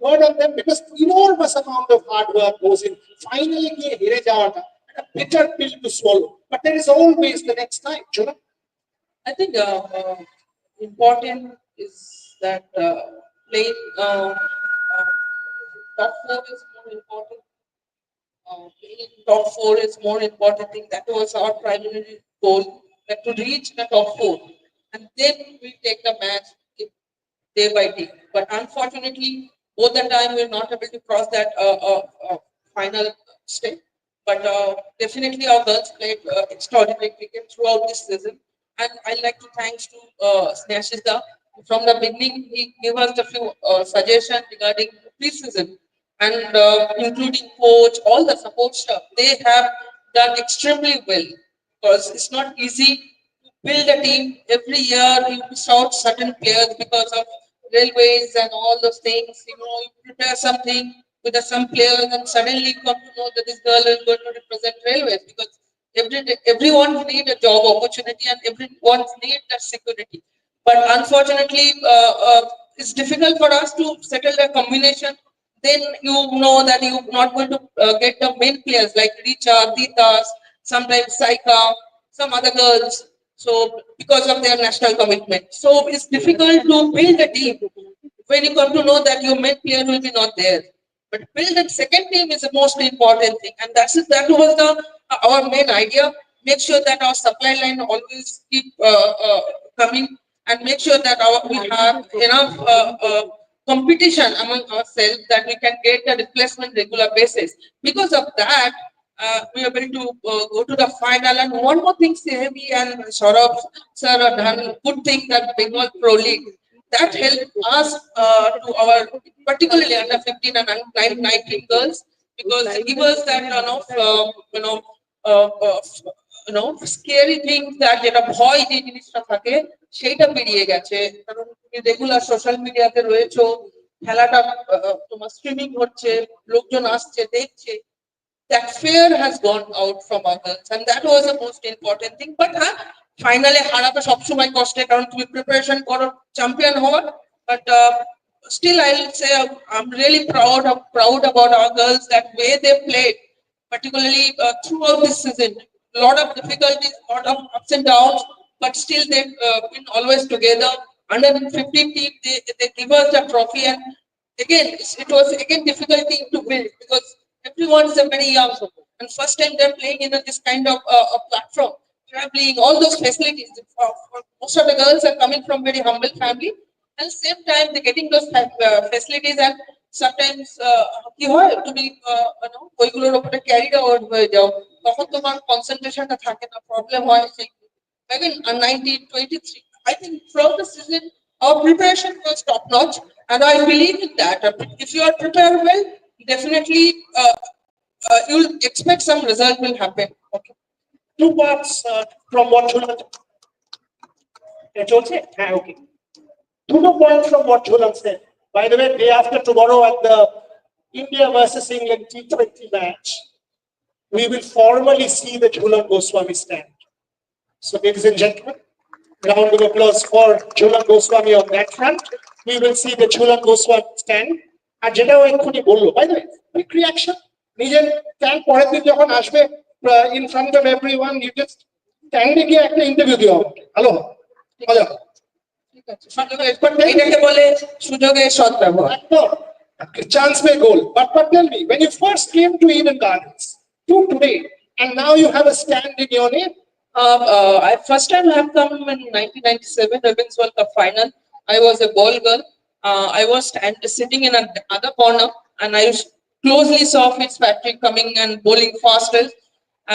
Word on them, because enormous amount of hard work goes in. Finally, here a bitter pill to swallow. But there is always the next time, Jhulan. I think important is that playing top four is more important. Playing top four is more important thing. That was our primary goal, that to reach the top four, and then we take the match day by day. But unfortunately, both the time we're not able to cross that final step. But definitely our girls played extraordinary cricket throughout this season. And I'd like to thanks to Snehashida. From the beginning, he gave us a few suggestions regarding pre-season and including coach, all the support staff. They have done extremely well because it's not easy to build a team. Every year you miss out certain players because of railways and all those things. You prepare something with some players and suddenly you come to know that this girl is going to represent railways because everyone need a job opportunity and everyone need that security. But unfortunately, it's difficult for us to settle a combination. Then you know that you're not going to get the main players like Richa, Ditas, sometimes Saika, some other girls. So because of their national commitment, so it's difficult to build a team when you come to know that your main player will be not there. But build a second team is the most important thing, and that was our main idea. Make sure that our supply line always keep coming, and make sure that we have enough competition among ourselves that we can get a replacement regular basis. Because of that, we are able to go to the final. And one more thing, Shami and Sourav sir have done good thing, that Bengal Pro League that helped us to our particularly under 15 and under 19 girls, because they give us that scary thing that যেটা ভয় যে জিনিসটা থাকে সেইটা বেরিয়ে গেছে। কারণ তুমি রেগুলার সোশ্যাল মিডিয়াতে রয়েছো, খেলাটা তোমার স্ট্রিমিং হচ্ছে, লোকজন আসছে দেখছে, that fear has gone out from our girls, and that was the most important thing. But finally হারাটা সবসময় কষ্টে, কারণ তুমি প্রিপারেশন করো চ্যাম্পিয়ন হওয়ার। But still I'll say I'm really proud about our girls, that way they played, particularly throughout this season. A lot of difficulties, a lot of ups and downs, but still they've been always together. Under 15 team, they give us the trophy, and again it was again difficult thing to build because everyone is a very young, and first time they're playing in this kind of a platform, traveling, all those facilities. For most of the girls are coming from very humble family, and same time they're getting those facilities, and sometimes কি হয় তুমি ওইগুলোর উপরে carried out হয়ে যাও, তখন তোমার কনসেন্ট্রেশনটা থাকে না, প্রবলেম হয়। Again, 1923, I think throughout the season our preparation was top notch, and I believe in that. If you are prepared well, definitely you'll expect some result will happen. Okay. Two parts from what Jhulan. Okay. 2 points from what Jhulan said. By the way, day after tomorrow at the India versus England T20 match, we will formally see the Jhulan Goswami stand. So, ladies and gentlemen, round of applause for Jhulan Goswami on that front. We will see the Jhulan Goswami stand. আর যেটাও এক্ষুনি বললো, by the way, quick reaction. নিজের stand পরের দিন যখন আসবে in front of everyone, you just stand গিয়ে একটা ইন্টারভিউ দিও আমাকে। হ্যালো, মজা। এটাকে বলে সুযোগের সদ্ব্যবহার। একদম, chance may goal. But tell me, when you first came to Eden Gardens, to today, and now you have a stand in your name. I first time I have come in 1997 Women's World Cup final. I was a ball girl. I was sitting in another corner, and I closely saw Fitzpatrick coming and bowling fastest.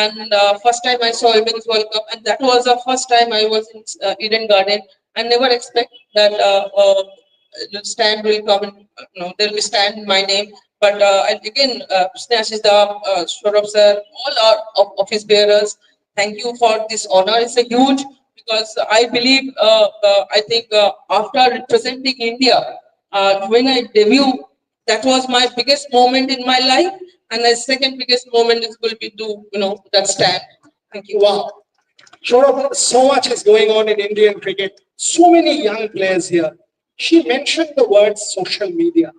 And first time I saw Women's World Cup, and that was the first time I was in Eden Garden. I never expect that the stand will come and there will be stand in my name. But and again, Sneha is the Sourav sir, all our office bearers. Thank you for this honor. It's a huge, because I believe, I think after representing India, when I debut, that was my biggest moment in my life. And the second biggest moment is going to be to, that stand. Thank you. Wow. Sourav, so much is going on in Indian cricket. So many young players here. She mentioned the word social media.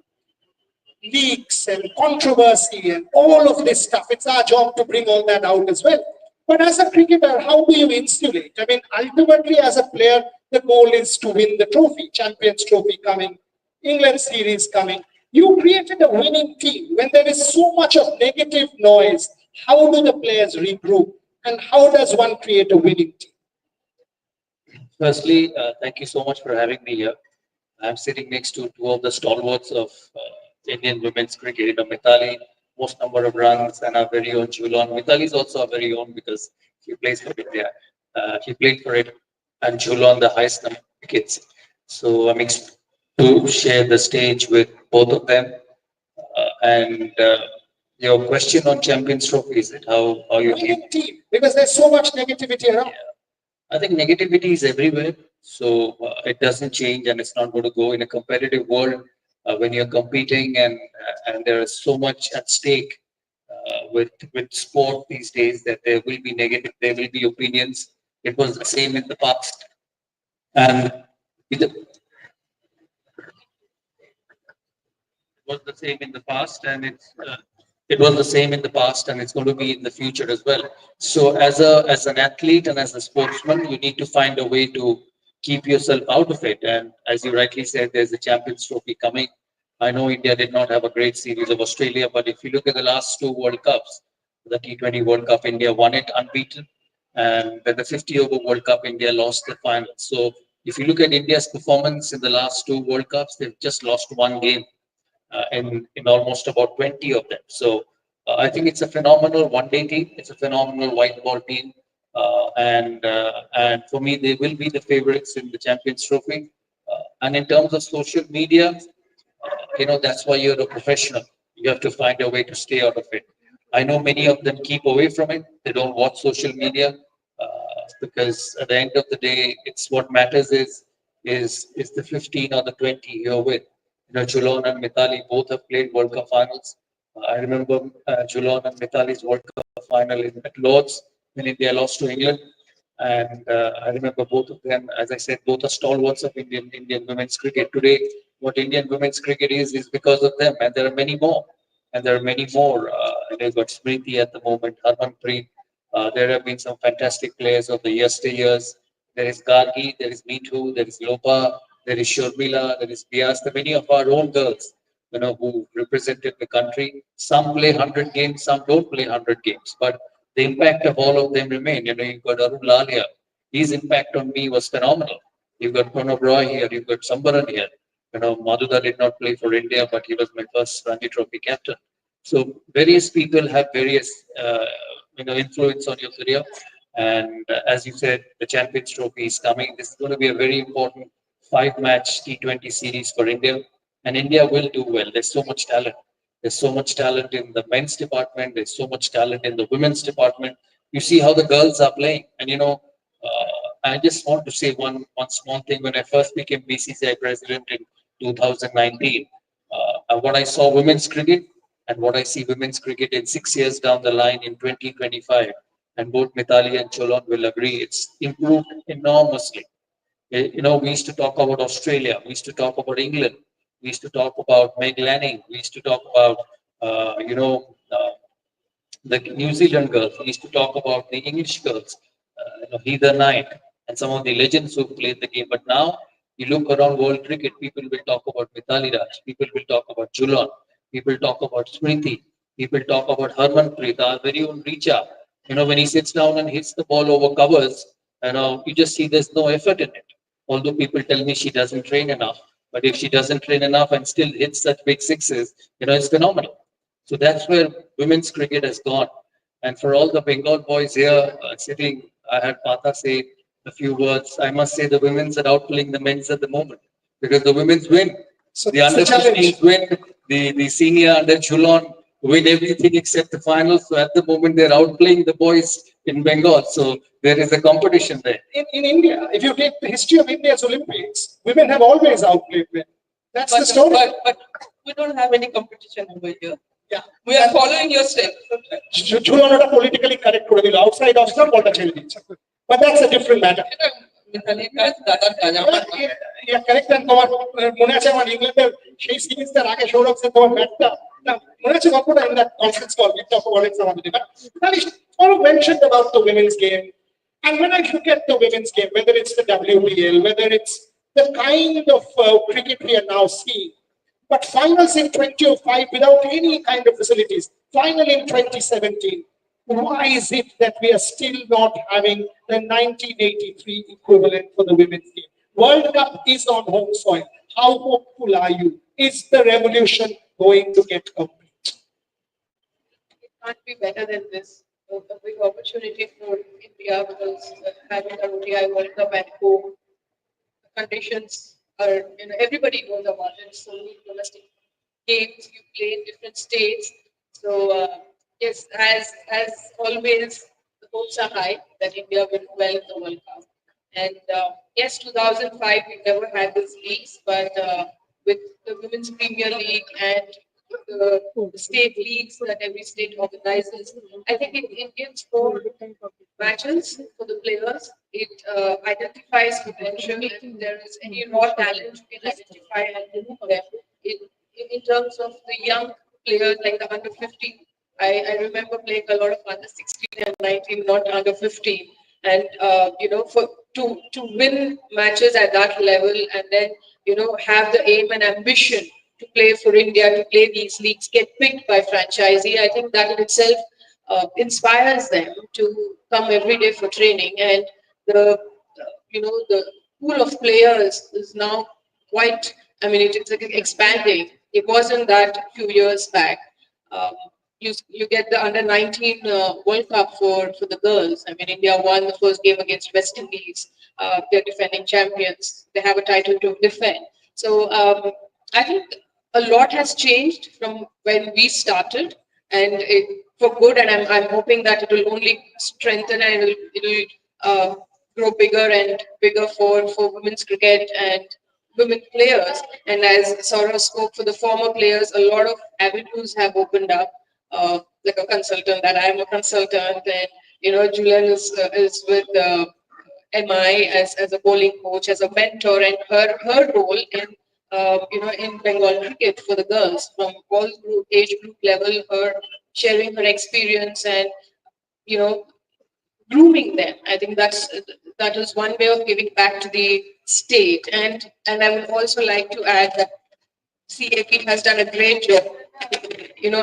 Leaks and controversy and all of this stuff. It's our job to bring all that out as well. But as a cricketer, how do you insulate? I mean, ultimately, as a player, the goal is to win the trophy, Champions Trophy coming, England series coming. You created a winning team. When there is so much of negative noise, how do the players regroup? And how does one create a winning team? Firstly, thank you so much for having me here. I'm sitting next to two of the stalwarts of Indian women's cricket, Mithali, most number of runs, and our very own Jhulan. Mithali is also our very own because she plays for India. She played for it, and Jhulan the highest number of wickets. So I'm excited to share the stage with both of them. And your question on Champions Trophy, is it how you Winning team, because there's so much negativity around. I think negativity is everywhere, so it doesn't change, and it's not going to go in a competitive world when you're competing, and there is so much at stake with sport these days that there will be negative, there will be opinions. It was the same in the past, and it was the same in the past, and it was the same in the past, and it's going to be in the future as well. So as an athlete and as a sportsman, you need to find a way to keep yourself out of it. And as you rightly said, there's a Champions Trophy coming. I know India did not have a great series of Australia, but if you look at the last two World Cups, the T20 World Cup, India won it unbeaten, and then the 50 over World Cup, India lost the final. So if you look at India's performance in the last two World Cups, they've just lost one game in almost about 20 of them. So I think it's a phenomenal one-day team. It's a phenomenal white ball team, and for me, they will be the favorites in the Champions Trophy. And in terms of social media, that's why you're a professional. You have to find a way to stay out of it. I know many of them keep away from it. They don't watch social media because at the end of the day, it's what matters is the 15 or the 20 you're with. Jhulan and Mithali both have played World Cup finals. I remember Jhulan and Mithali's World Cup final at Lord's when India lost to England. And I remember both of them, as I said, both are stalwarts of Indian women's cricket. Today, what Indian women's cricket is because of them. And there are many more. And there are many more. They've got Smriti at the moment, Harmanpreet. There have been some fantastic players of the yesteryears. There is Gargi, there is Meethu, there is Lopa, there is Shurmila, there is Bias. There are many of our own girls, who represented the country. Some play 100 games, some don't play 100 games. But the impact of all of them remain. You've got Arun Lalia. His impact on me was phenomenal. You've got Pranav Roy here. You've got Sambaran here. Madhuda did not play for India, but he was my first Ranji Trophy captain. So various people have various, influence on your career. And as you said, the Champions Trophy is coming. This is going to be a very important 5-match T20 series for India. And India will do well. There's so much talent. There's so much talent in the men's department. There's so much talent in the women's department. You see how the girls are playing. And, I just want to say one small thing. When I first became BCCI president in 2019, what I saw women's cricket, and what I see women's cricket in 6 years down the line in 2025, and both Mithali and Jhulan will agree, it's improved enormously. We used to talk about Australia, we used to talk about England, we used to talk about Meg Lanning, we used to talk about, the New Zealand girls. We used to talk about the English girls, Heather Knight, and some of the legends who played the game. But now you look around world cricket, people will talk about Mithali Raj, people will talk about Jhulan, people talk about Smriti, people talk about Harmanpreet, our very own Richa. When he sits down and hits the ball over covers, you just see there's no effort in it. Although people tell me she doesn't train enough, but if she doesn't train enough and still hits such big sixes, it's phenomenal. So that's where women's cricket has gone. And for all the Bengal boys here sitting, I had Pata say a few words. I must say the women's are outplaying the men's at the moment because the women's win. So The that's under the challenge. 15s win, the senior under Jhulan win everything except the finals. So at the moment they're outplaying the boys in Bengal. So there is a competition there. In India, if you take the history of India's Olympics, women have always outplayed men. That's the story. But we don't have any competition over here. Yeah. We are following your steps. Jhulan ওটা politically correct করে দিল, outside of some বলটা ছেড়ে দিচ্ছে। But that's a different matter. Mitali কাজ দাদার কাজ আমার না। Yeah, correct. And তোমার মনে আছে আমার ইংল্যান্ডের সেই সিরিজটার আগে সৌরভ স্যার তোমার ব্যাটটা মনে আছে গল্পটা in that conference call we talk about it some other day. But Sourav mentioned about the women's game, and when I look at the women's game, whether it's the WPL, whether it's the kind of cricket we are now seeing, but finals in 2005 without any kind of facilities, final in 2017. Why is it that we are still not having the 1983 equivalent for the women's game? World Cup is on home soil. How hopeful are you? Is the revolution going to get complete? It can't be better than this. A big opportunity for India because having a ODI World Cup at home, the conditions are, everybody knows about it. So many domestic games you play in different states. So yes, as always, the hopes are high that India will do well in the World Cup. And yes, 2005 we never had these leagues, but with the Women's Premier League and the state leagues that every state organizes, I think it gives more matches for the players. It identifies potential. If there is any raw talent, we can identify and remove them. In terms of the young players like the under 15, I remember playing a lot of under 16 and 19, not under 15. And for to win matches at that level and then have the aim and ambition to play for India, to play these leagues, get picked by franchisee, I think that in itself inspires them to come every day for training. And the pool of players is now quite, it's expanding. It wasn't that a few years back. You get the under 19 World Cup for the girls. India won the first game against West Indies. They're defending champions. They have a title to defend. So I think a lot has changed from when we started, and for good. And I'm hoping that it will only strengthen and it will grow bigger and bigger for women's cricket and women players. And as Sourav spoke, for the former players, a lot of avenues have opened up. Like a consultant, that I'm a consultant, and Jhulan is with MI as a bowling coach, as a mentor, and her role in in Bengal cricket for the girls from all age group level, her sharing her experience and grooming them. I think that is one way of giving back to the state. And I would also like to add that CAP has done a great job,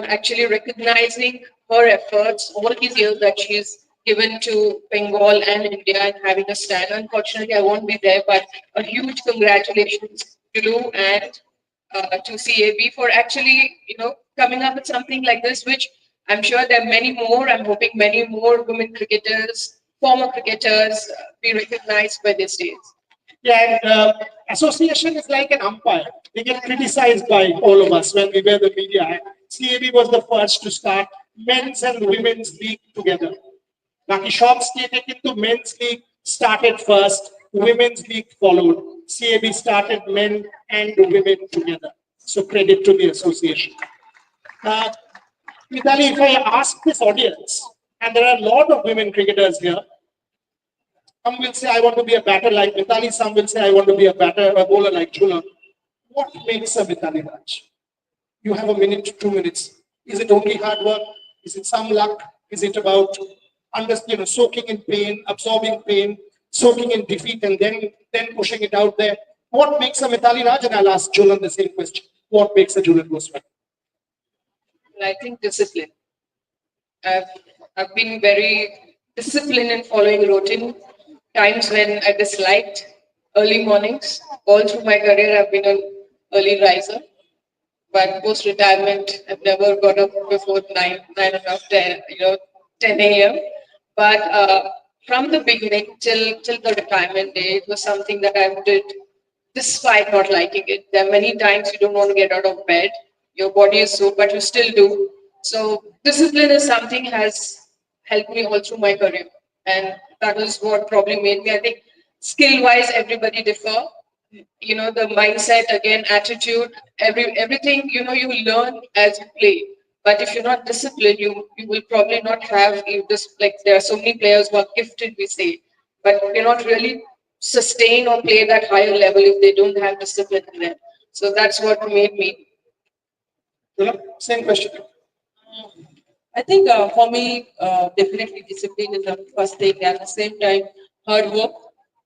actually recognizing her efforts, all these years that she's given to Bengal and India and having a stand. Unfortunately, I won't be there, but a huge congratulations to you and to CAB for actually, coming up with something like this, which I'm sure there are many more. I'm hoping many more women cricketers, former cricketers, be recognized by this stage. Yeah, and association is like an umpire. They get criticized by all of us when we were the media. CAB was the first to start men's and women's league together. Baki shop state kintu men's league started first, women's league followed. CAB started men and women together. So credit to the association. Mithali, if I ask this audience, and there are a lot of women cricketers here, some will say, I want to be a batter like Mithali, some will say, I want to be a bowler like Jhulan. What makes a Mithali Raj? You have a minute, 2 minutes. Is it only hard work? Is it some luck? Is it about soaking in pain, absorbing pain, soaking in defeat, and then pushing it out there? What makes a Mithali Raj? And I'll ask Jhulan the same question. What makes a Jhulan Goswami? I think discipline. I've, I've been very disciplined in following routine. Times when I disliked early mornings. All through my career, I've been an early riser. But post retirement, I've never got up before 10, 10 a.m. But from the beginning till the retirement day, it was something that I did despite not liking it. There are many times you don't want to get out of bed. Your body is so, but you still do. So discipline is something has helped me all through my career, and that is what probably made me. I think skill wise, everybody differ. The mindset again, attitude, everything. You learn as you play. But if you're not disciplined, you will probably not have you just like there are so many players who are gifted, we say, but cannot really sustain or play that higher level if they don't have discipline in them. So that's what made me. Same question. I think for me, definitely discipline is the first thing, and at the same time, hard work.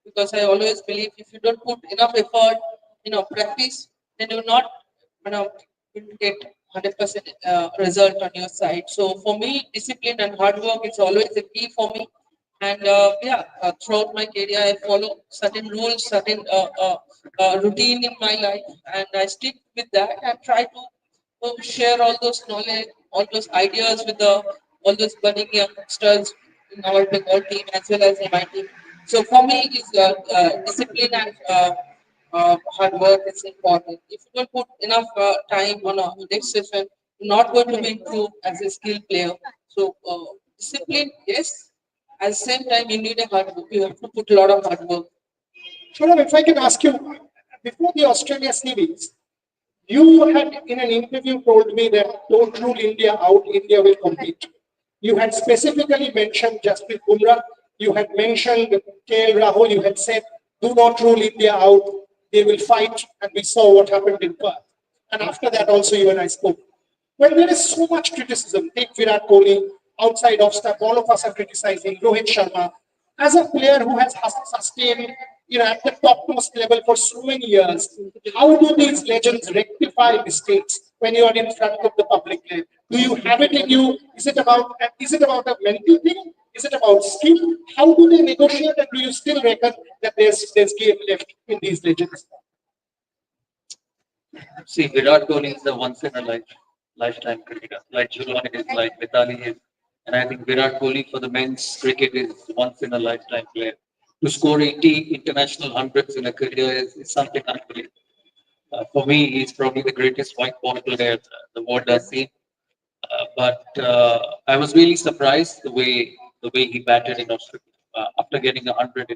Because I always believe if you don't put enough effort, practice, then you're not, going to get 100% result on your side. So for me, discipline and hard work is always the key for me. And throughout my career, I follow certain rules, certain routine in my life, and I stick with that and try to share all those knowledge, all those ideas with all those budding youngsters in our Bengal team as well as in my team. So for me, is discipline and hard work is important. If you don't put enough time on a next session, you're not going to be improved as a skilled player. So discipline, yes. At the same time, you need a hard work. You have to put a lot of hard work. Sourav, if I can ask you, before the Australia series, you had in an interview told me that don't rule India out, India will compete. You had specifically mentioned Jasprit Bumrah, you had mentioned KL Rahul, you had said do not rule India out, they will fight, and we saw what happened in Perth. And after that also you and I spoke. When there is so much criticism, take Virat Kohli, outside of stuff, all of us are criticizing Rohit Sharma. As a player who has sustained, at the topmost level for so many years, how do these legends rectify mistakes when you are in front of the public? Do you have it in you? Is it about a mental thing? Is it about skill? How do they negotiate, and do you still reckon that there's game left in these legends? See, Virat Kohli is the once in a lifetime cricketer. Like Jhulan is, like Mithali is. And I think Virat Kohli for the men's cricket is once in a lifetime player. To score 80 international hundreds in a career is something unbelievable. For me, he's probably the greatest white ball player the world has seen. But I was really surprised the way he batted in Australia after getting 100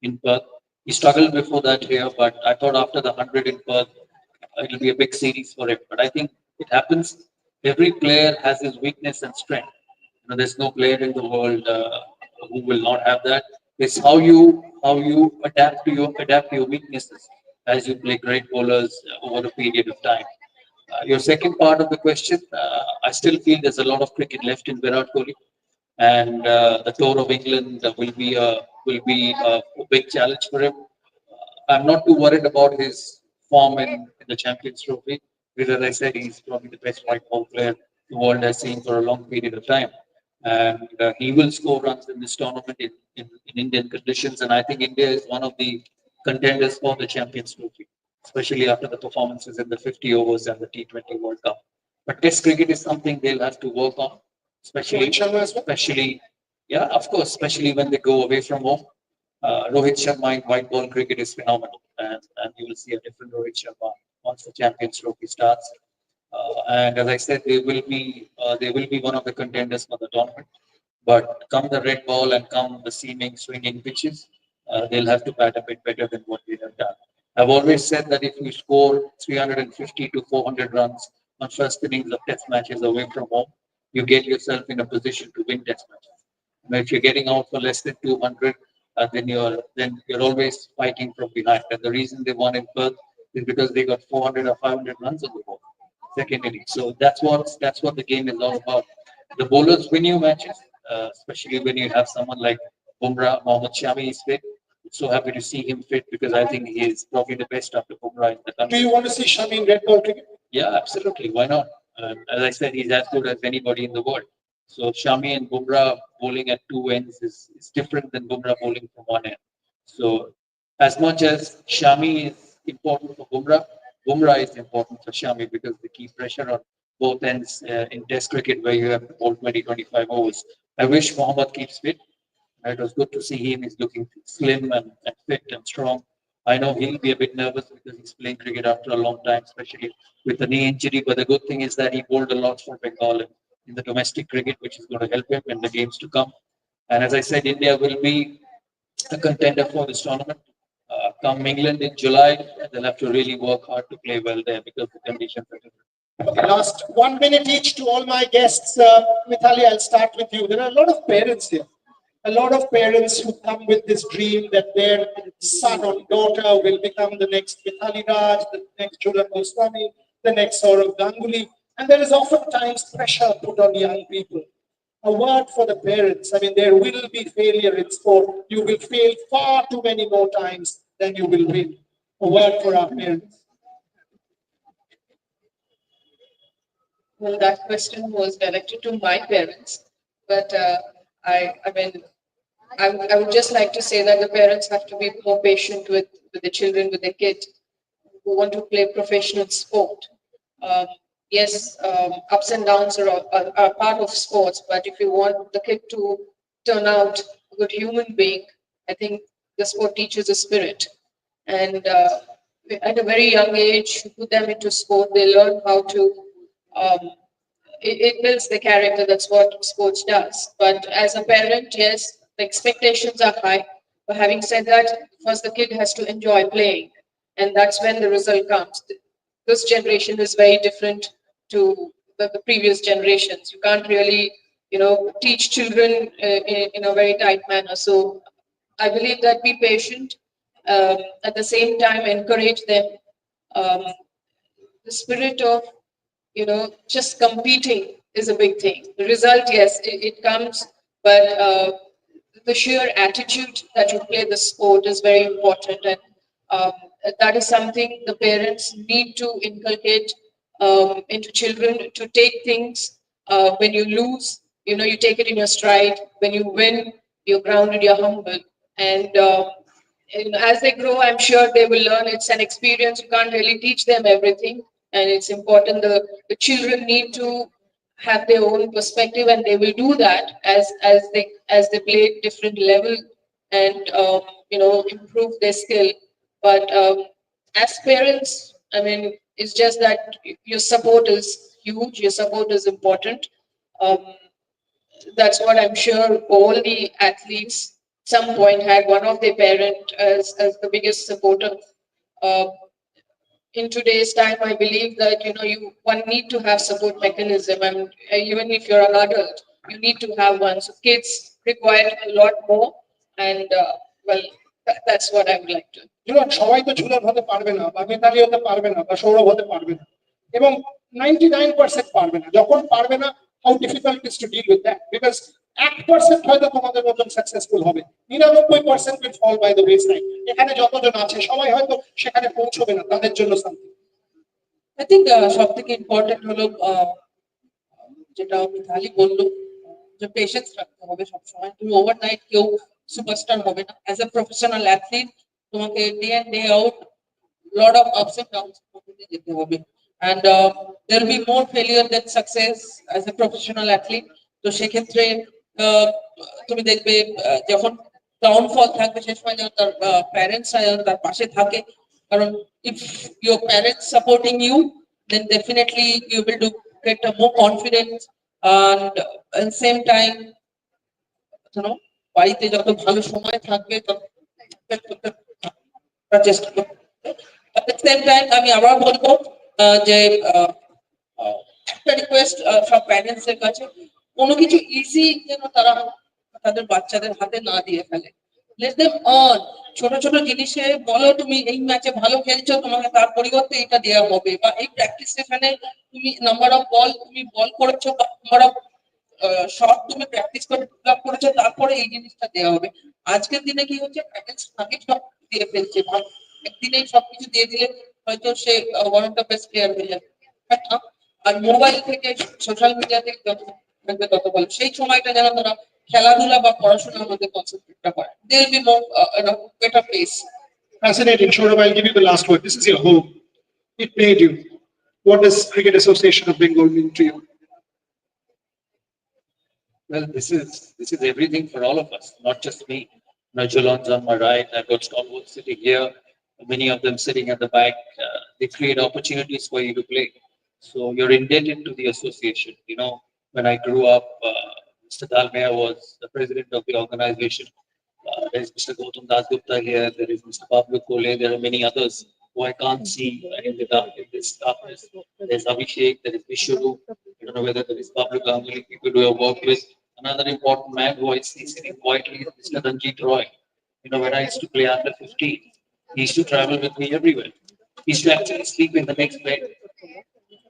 in Perth. He struggled before that here, but I thought after the 100 in Perth, it'll be a big series for him. But I think it happens. Every player has his weakness and strength. There's no player in the world who will not have that. It's how you adapt to your weaknesses as you play great bowlers over a period of time. Your second part of the question, I still feel there's a lot of cricket left in Virat Kohli, and the tour of England will be a big challenge for him. I'm not too worried about his form in the Champions Trophy because, as I said, he's probably the best white ball player the world has seen for a long period of time, and he will score runs in this tournament in Indian conditions. And I think India is one of the contenders for the Champions Trophy, especially after the performances in the 50 overs and the T20 World Cup. But Test cricket is something they'll have to work on, especially, yeah, of course, especially when they go away from home. Rohit Sharma in white ball cricket is phenomenal, and you will see a different Rohit Sharma once the Champions Trophy starts. And as I said, they will be one of the contenders for the tournament. But come the red ball and come the seaming, swinging pitches, they'll have to bat a bit better than what they have done. I've always said that if you score 350 to 400 runs on first innings of test matches away from home, you get yourself in a position to win test matches. Now, if you're getting out for less than 200, then you're always fighting from behind. And the reason they won in Perth is because they got 400 or 500 runs on the ball, second inning. So that's what the game is all about. The bowlers win you matches, especially when you have someone like Bumrah. Mohammad Shami is fit. So happy to see him fit because I think he is probably the best after Bumrah in the Do country. you want to see Shami in red ball cricket? Yeah, absolutely. Why not? As I said, he's as good as anybody in the world. So Shami and Bumrah bowling at two ends is different than Bumrah bowling from one end. So as much as Shami is important for Bumrah, Bumrah is important for Shami because they keep pressure on both ends in Test cricket where you have to bowl 20, 25 overs. I wish Mohammad keeps fit. It was good to see him. He's looking slim and fit and strong. I know he'll be a bit nervous because he's playing cricket after a long time, especially with the knee injury. But the good thing is that he bowled a lot for Bengal in the domestic cricket, which is going to help him in the games to come. And as I said, India will be a contender for this tournament. Come England in July, they'll have to really work hard to play well there because the conditions are different. Okay, last 1 minute each to all my guests. Mithali, I'll start with you. There are a lot of parents here. A lot of parents who come with this dream that their son or daughter will become the next Mithali Raj, the next Jhulan, the next Sourav Ganguly. And there is oftentimes pressure put on young people. A word for the parents. I mean, there will be failure in sport. You will fail far too many more times than you will win. A word for our parents. Well, that question was directed to my parents, but I mean, I would just like to say that the parents have to be more patient with the children, with the kids who want to play professional sport. Um, yes, ups and downs are part of sports, but if you want the kid to turn out a good human being, I think the sport teaches a spirit. And at a very young age, you put them into sport, they learn how to um, it builds the character. That's what sports does. But as a parent, yes, the expectations are high. But having said that, first the kid has to enjoy playing, and that's when the result comes. This generation is very different to the previous generations. You can't really, teach children in a very tight manner. So I believe that be patient. At the same time, encourage them. Um, the spirit of just competing is a big thing. The result, yes, it comes, but the sheer attitude that you play the sport is very important, and um, that is something the parents need to inculcate into children to take things. When you lose, you take it in your stride. When you win, you're grounded, you're humble, and as they grow, I'm sure they will learn. It's an experience. You can't really teach them everything, and it's important. The children need to have their own perspective, and they will do that as they play different level and improve their skill. But as parents, I mean, it's just that your support is huge. Your support is important. Um, that's what I'm sure all the athletes some point had one of their parent as the biggest supporter. Uh, in today's time, I believe that you one need to have support mechanism, and even if you're an adult, you need to have one. So kids require a lot more, and well, that's what I would like to. সবাই তো ঝুলন হতে পারবে না বা মেধাবী হতে পারবে না বা সৌরভ হতে পারবে না এবং 99% পারবে না যখন পারবে না how difficult it is to deal with that because 1% হয়তো তোমাদের মতন সাকসেসফুল হবে 99% will fall by the wayside এখানে যতজন আছে সবাই হয়তো সেখানে পৌঁছবে না তাদের জন্য সামথিং I think সব থেকে ইম্পর্টেন্ট হলো যেটা মিথালি বললো যে পেশেন্স রাখতে হবে সবসময়। তুমি ওভারনাইট কেউ সুপারস্টার হবে না। অ্যাজ এ প্রফেশনাল অ্যাথলিট তোমাকে day and day out lot of ups and downs মধ্যে যেতে হবে। And there be more failure than success as a professional athlete. তো সেক্ষেত্রে তুমি দেখবে যখন ডাউনফল থাকবে সে সময় যেন তার প্যারেন্টসরা যেন তার পাশে থাকে। কারণ if your parents supporting you, then definitely you will do get a more confidence and at the same time বাড়িতে যত ভালো সময় থাকবে চেষ্টা করবে। At the same time আমি আবার বলবো যে একটা রিকোয়েস্ট সব প্যারেন্টস এর কাছে, কোনো কিছু ইজি যেন তারা তাদের বাচ্চাদের হাতে না দিয়ে ফেলে। Let them earn. ছোট ছোট জিনিসে বলো তুমি এই ম্যাচে ভালো খেলছো, তোমাকে তার পরিবর্তে এটা দেওয়া হবে, বা এই প্র্যাকটিস সেশনে তুমি নাম্বার অফ বল তুমি বল করেছো, নাম্বার অফ শট তুমি প্র্যাকটিস করে ডেভেলপ করেছো, তারপরে এই জিনিসটা দেওয়া হবে। আজকের দিনে কি হচ্ছে, প্যারেন্টস আগে সব দিয়ে ফেলছে, একদিনেই সবকিছু দিয়ে দিলে হয়তো সে one of the best player হয়ে যাবে। আর মোবাইল থেকে সোশ্যাল মিডিয়া থেকে যত থাকবে তত ভালো। সেই সময়টা যেন তারা খেলাধুলা বা পড়াশোনার মধ্যে কনসেন্ট্রেটটা করে, they will be more better place. Fascinating. Sourav, I'll give you the last word. This is your home. It made you. What does Cricket Association of Bengal mean to you? Well, this is everything for all of us, not just me. Now, Jhulan's on my right. I've got stalwarts sitting here. Many of them sitting at the back. They create opportunities for you to play. So you're indebted to the association. You know, when I grew up, Mr. Dalmia was the president of the organization. There's Mr. Gautam Dasgupta here. There is Mr. Pablo Kole. There are many others who I can't see in the dark, in this darkness. There's Abhishek. There is Vishnu. I don't know whether there is Pablo Ganguly, people who have worked with. Another important man who I see sitting quietly is Mr. Ranjit Roy. You know, when I used to play under 15, he used to travel with me everywhere. He used to actually sleep in the next bed.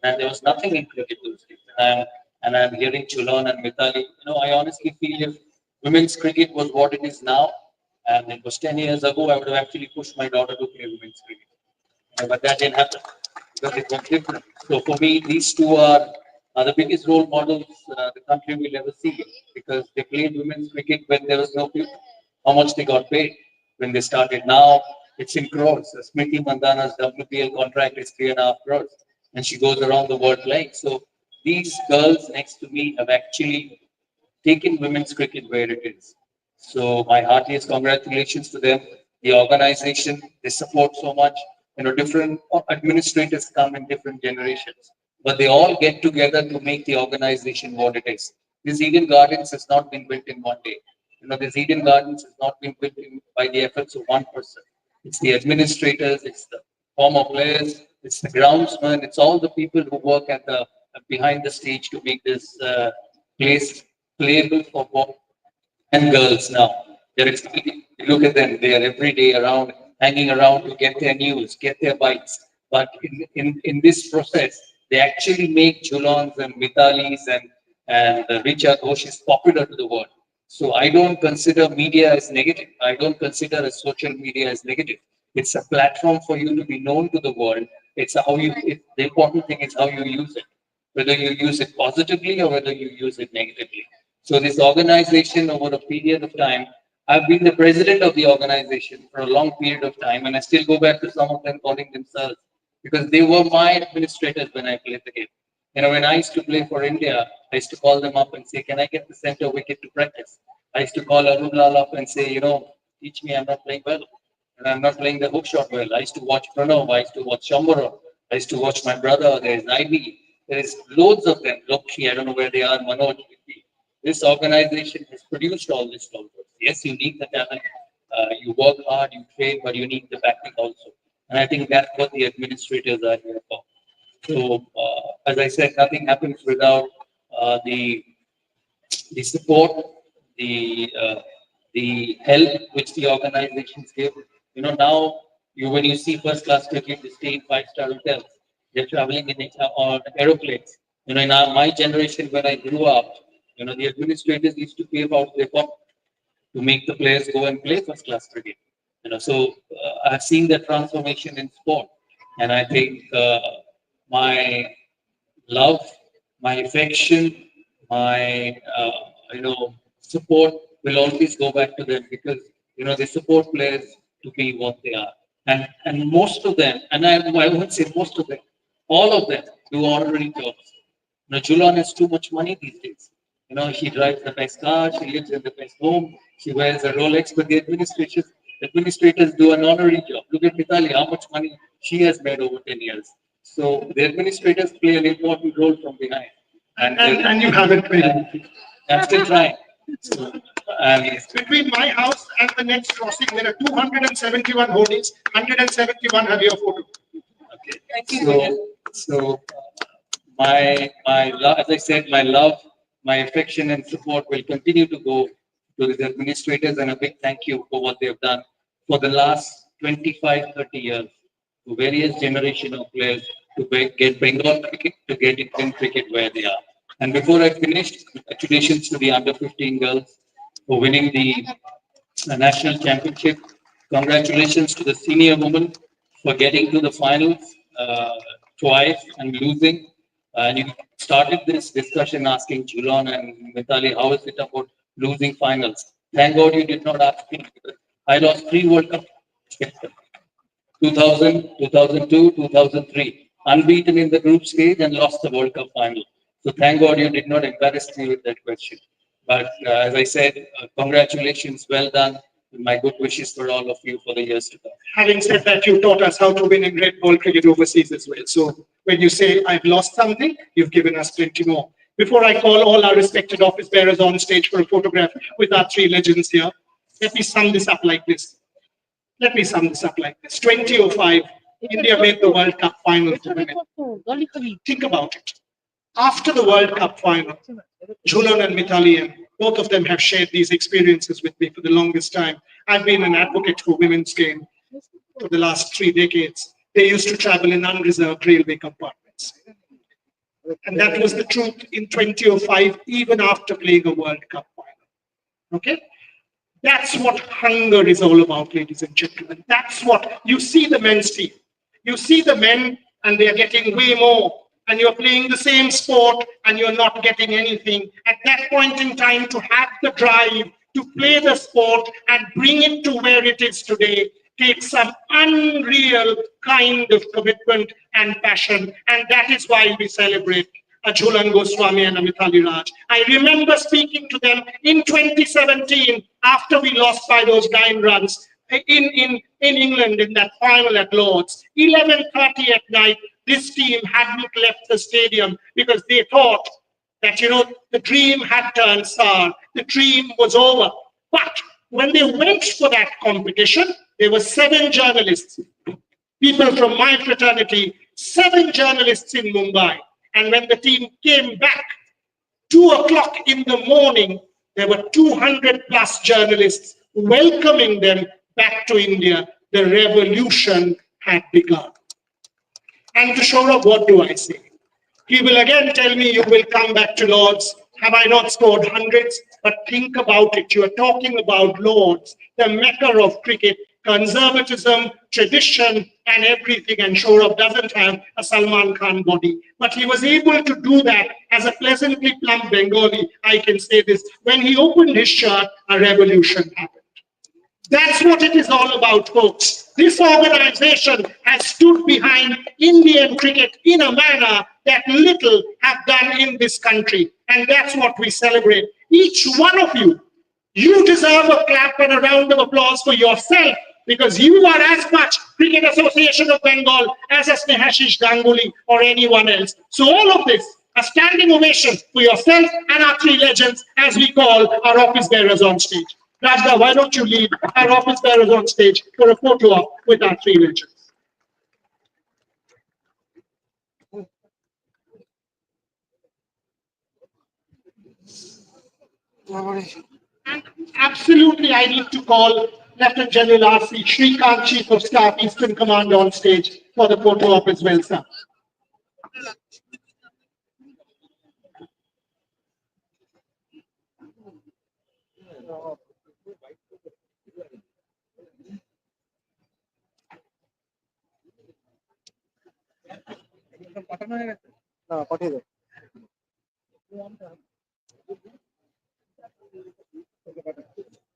And there was nothing in cricket those days. And I'm hearing Jhulan and Mithali. You know, I honestly feel if women's cricket was what it is now, and it was 10 years ago, I would have actually pushed my daughter to play women's cricket. But that didn't happen because it was different. So for me, these two are the biggest role models the country will ever see, because they played women's cricket when there was no future. How much they got paid when they started. Now it's in crores. Smriti Mandana's WPL contract is 3.5 crores, and she goes around the world playing. So these girls next to me have actually taken women's cricket where it is. So my heartiest congratulations to them. The organization, they support so much. You know, different administrators come in different generations, but they all get together to make the organization what it is. This Eden Gardens has not been built in one day. You know, this Eden Gardens has not been built by the efforts of one person. It's the administrators, it's the former players, it's the groundsmen, it's all the people who work at the behind the stage to make this place playable for both and girls now. Look at them, they are every day around, hanging around to get their news, get their bites. But in this process, they actually make Jhulans and Mithalis and Richa Ghoshis popular to the world. So I don't consider media as negative. I don't consider a social media as negative. It's a platform for you to be known to the world. It's how you, the important thing is how you use it, whether you use it positively or whether you use it negatively. So this organization over a period of time, I've been the president of the organization for a long period of time, and I still go back to some of them calling themselves, because they were my administrators when I played the game. You know, when I used to play for India, I used to call them up and say, can I get the center wicket to practice? I used to call Arun Lal up and say, you know, teach me, I'm not playing well. And I'm not playing the hook shot well. I used to watch Pranav, I used to watch Shambara, I used to watch my brother, there's Ivy, there is loads of them. Lokhi, I don't know where they are, Manoj. This organization has produced all this talent. Yes, you need the talent. You work hard, you train, but you need the backing also. And I think that's what the administrators are here for. So, as I said, nothing happens without the support, the help which the organizations give. You know, now when you see first class cricket, they stay in 5-star hotels. They're traveling on aeroplanes. You know, in my generation, when I grew up, you know, the administrators used to pay out their pocket to make the players go and play first class cricket. You know, so I've seen the transformation in sport, and I think my love, my affection, my support will always go back to them, because they support players to be what they are, and most of them, and I won't say most of them, all of them do honorary jobs. Jhulan has too much money these days. She drives the best car, she lives in the best home, she wears a Rolex, but the administrators do an honorary job. Look at Mithali, how much money she has made over 10 years. So the administrators play an important role from behind. And you haven't played anything. I'm still trying. So, Between my house and the next crossing, there are 271 holdings. 171 have your photo. Okay. So as I said, my love, my affection and support will continue to go to the administrators, and a big thank you for what they've done for the last 25, 30 years to various generation of players to get Bengal cricket, to get Indian cricket where they are. And before I finish, congratulations to the under 15 girls for winning the national championship. Congratulations to the senior women for getting to the finals twice and losing. And you started this discussion asking Jhulan and Mithali, how is it about losing finals? Thank God you did not ask me. I lost 3 World Cups. 2000, 2002, 2003. Unbeaten in the group stage and lost the World Cup final. So thank God you did not embarrass me with that question. But as I said, congratulations, well done. My good wishes for all of you for the years to come. Having said that, you taught us how to win in red ball cricket overseas as well. So when you say I've lost something, you've given us plenty more. Before I call all our respected office bearers on stage for a photograph with our three legends here, let me sum this up like this. 2005, India made the World Cup final for women. Think about it. After the World Cup final, Jhulan and Mithali, and both of them have shared these experiences with me for the longest time. I've been an advocate for women's game for the last 3 decades. They used to travel in unreserved railway compartments. And that was the truth in 2005, even after playing a World Cup final. Okay? That's what hunger is all about, ladies and gentlemen. That's what you see the men's team. You see the men and they're getting way more. And you're playing the same sport and you're not getting anything. At that point in time, to have the drive to play the sport and bring it to where it is today takes some unreal kind of commitment and passion. And that is why we celebrate a Jhulan Goswami and a Mithali Raj. I remember speaking to them in 2017 after we lost by those 9 runs in England in that final at Lord's. 11:30 at night, this team hadn't left the stadium because they thought that, the dream had turned sour. The dream was over. But when they went for that competition, there were 7 journalists, people from my fraternity, 7 journalists in Mumbai. And when the team came back, 2 o'clock in the morning, there were 200 plus journalists welcoming them back to India. The revolution had begun. And to Sourav, what do I say? He will again tell me you will come back to Lords. Have I not scored hundreds? But think about it. You are talking about Lords, the mecca of cricket, conservatism, tradition, and everything. And Sourav doesn't have a Salman Khan body. But he was able to do that as a pleasantly plump Bengali. I can say this. When he opened his shirt, a revolution happened. That's what it is all about, folks. This organization has stood behind Indian cricket in a manner that little have done in this country. And that's what we celebrate. Each one of you, you deserve a clap and a round of applause for yourself, because you are as much Cricket Association of Bengal as a Snehashish Ganguly or anyone else. So all of this, a standing ovation for yourself and our 3 legends, as we call our office bearers on stage. Rajda, why don't you lead our office bearers on stage for a photo op with our 3 legends? And absolutely, I need to call Lieutenant General R.C. Shrikant, Chief of Staff, Eastern Command, on stage for the photo op as well, sir.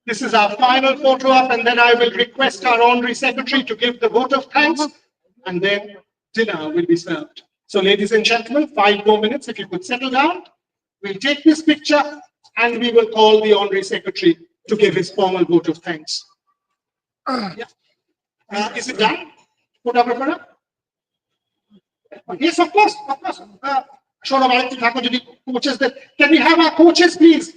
This is our final photo op, and then I will request our honorary secretary to give the vote of thanks, and then dinner will be served. So, ladies and gentlemen, 5 more minutes. If you could settle down, we'll take this picture, and we will call the honorary secretary to give his formal vote of thanks. Yeah. Is it done? Photographer? Yes, of course, of course. Coaches, can we have our coaches, please?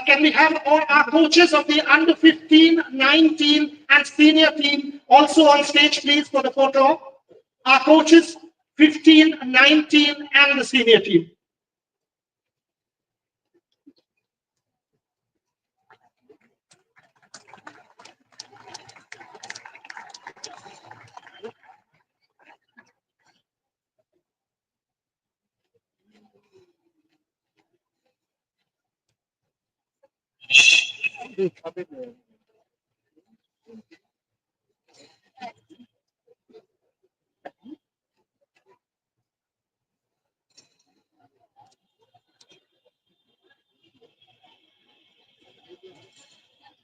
Can we have all our coaches of the under 15, 19, and senior team also on stage, please, for the photo? Our coaches, 15, 19, and the senior team.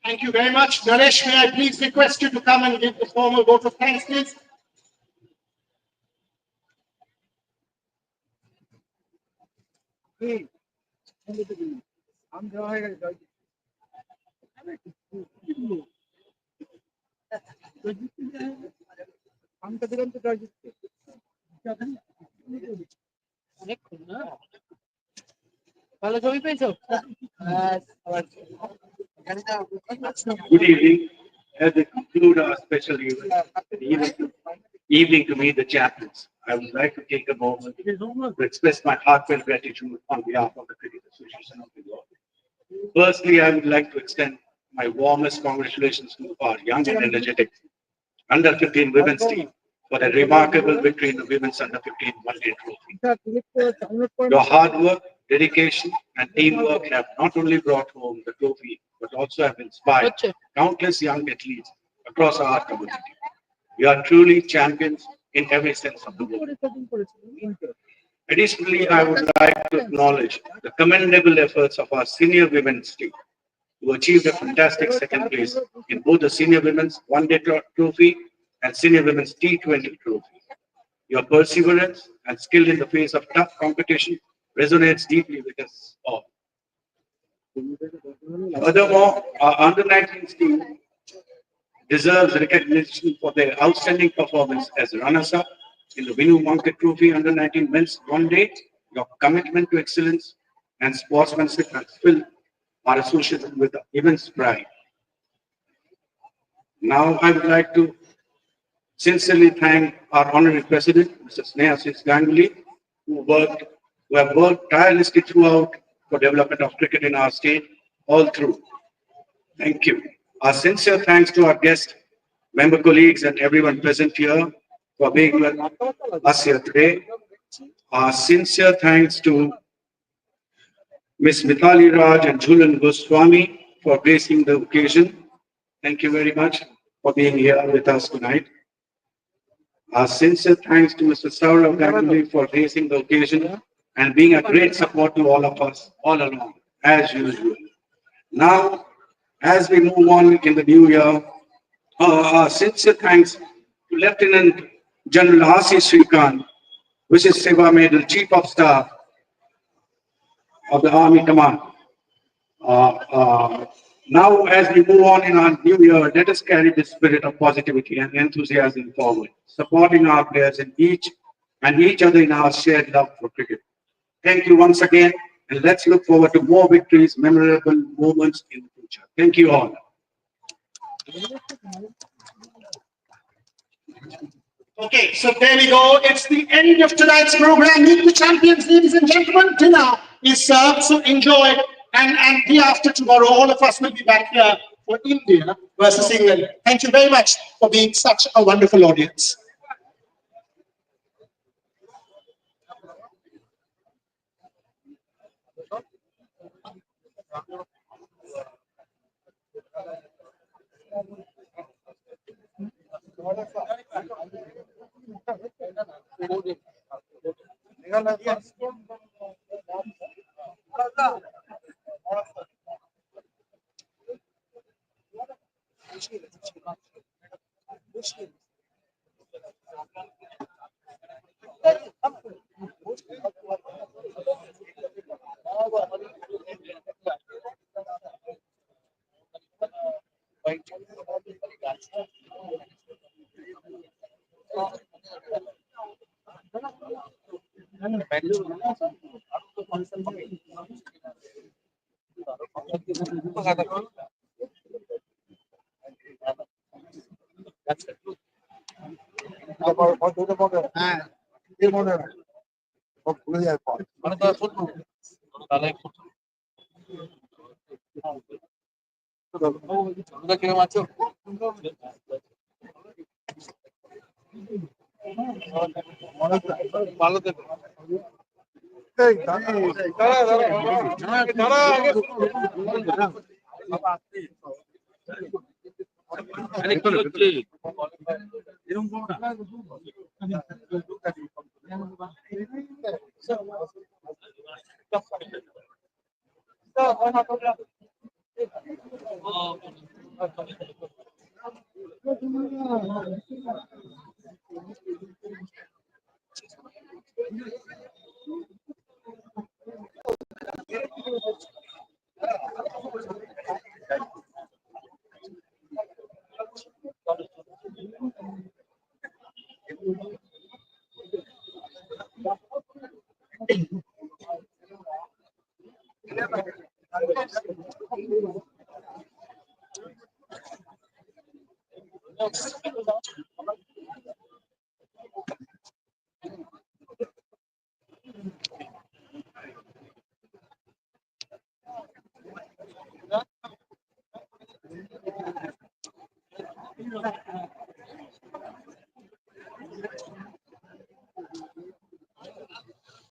Thank you very much. Naresh, may I please request you to come and give the formal vote of thanks, please? Good evening. As we conclude our special evening to meet the champions, I would like to take a moment to express my heartfelt gratitude on behalf of the Cricket Association of India. Firstly, I would like to extend my warmest congratulations to our young and energetic under 15 women's team for a remarkable victory in the women's under 15 one-day trophy. Your hard work, dedication, and teamwork have not only brought home the trophy, but also have inspired countless young athletes across our community. You are truly champions in every sense of the word. Additionally, I would like to acknowledge the commendable efforts of our senior women's team, who achieved a fantastic second place in both the senior women's one-day trophy and senior women's T20 trophy. Your perseverance and skill in the face of tough competition resonates deeply with us all. Furthermore, our under-19 team deserves recognition for their outstanding performance as runners-up in the Vinu Market Trophy under-19 men's one-day. Your commitment to excellence and sportsmanship has filled our association with immense pride. Now, I would like to sincerely thank our honorary president, Mr. Snehasis Ganguly, who have worked tirelessly throughout for development of cricket in our state, all through. Thank you. Our sincere thanks to our guests, member colleagues, and everyone present here for being with us here today. Our sincere thanks to Ms. Mithali Raj and Jhulan Goswami for gracing the occasion. Thank you very much for being here with us tonight. Our sincere thanks to Mr. Sourav for gracing the occasion and being a great support to all of us all along, as usual. Now, as we move on in the new year, our sincere thanks to Lieutenant General R.C. Srikanth, which is Seva Medal, Chief of Staff of the Army Command. Now, as we move on in our new year, let us carry the spirit of positivity and enthusiasm forward, supporting our players in each other in our shared love for cricket. Thank you once again, and let's look forward to more victories, memorable moments in the future. Thank you all. Okay, so there we go. It's the end of tonight's program. Meet the champions, ladies and gentlemen. Dinner is served, so enjoy. And day after tomorrow, all of us will be back here for India versus England. Thank you very much for being such a wonderful audience.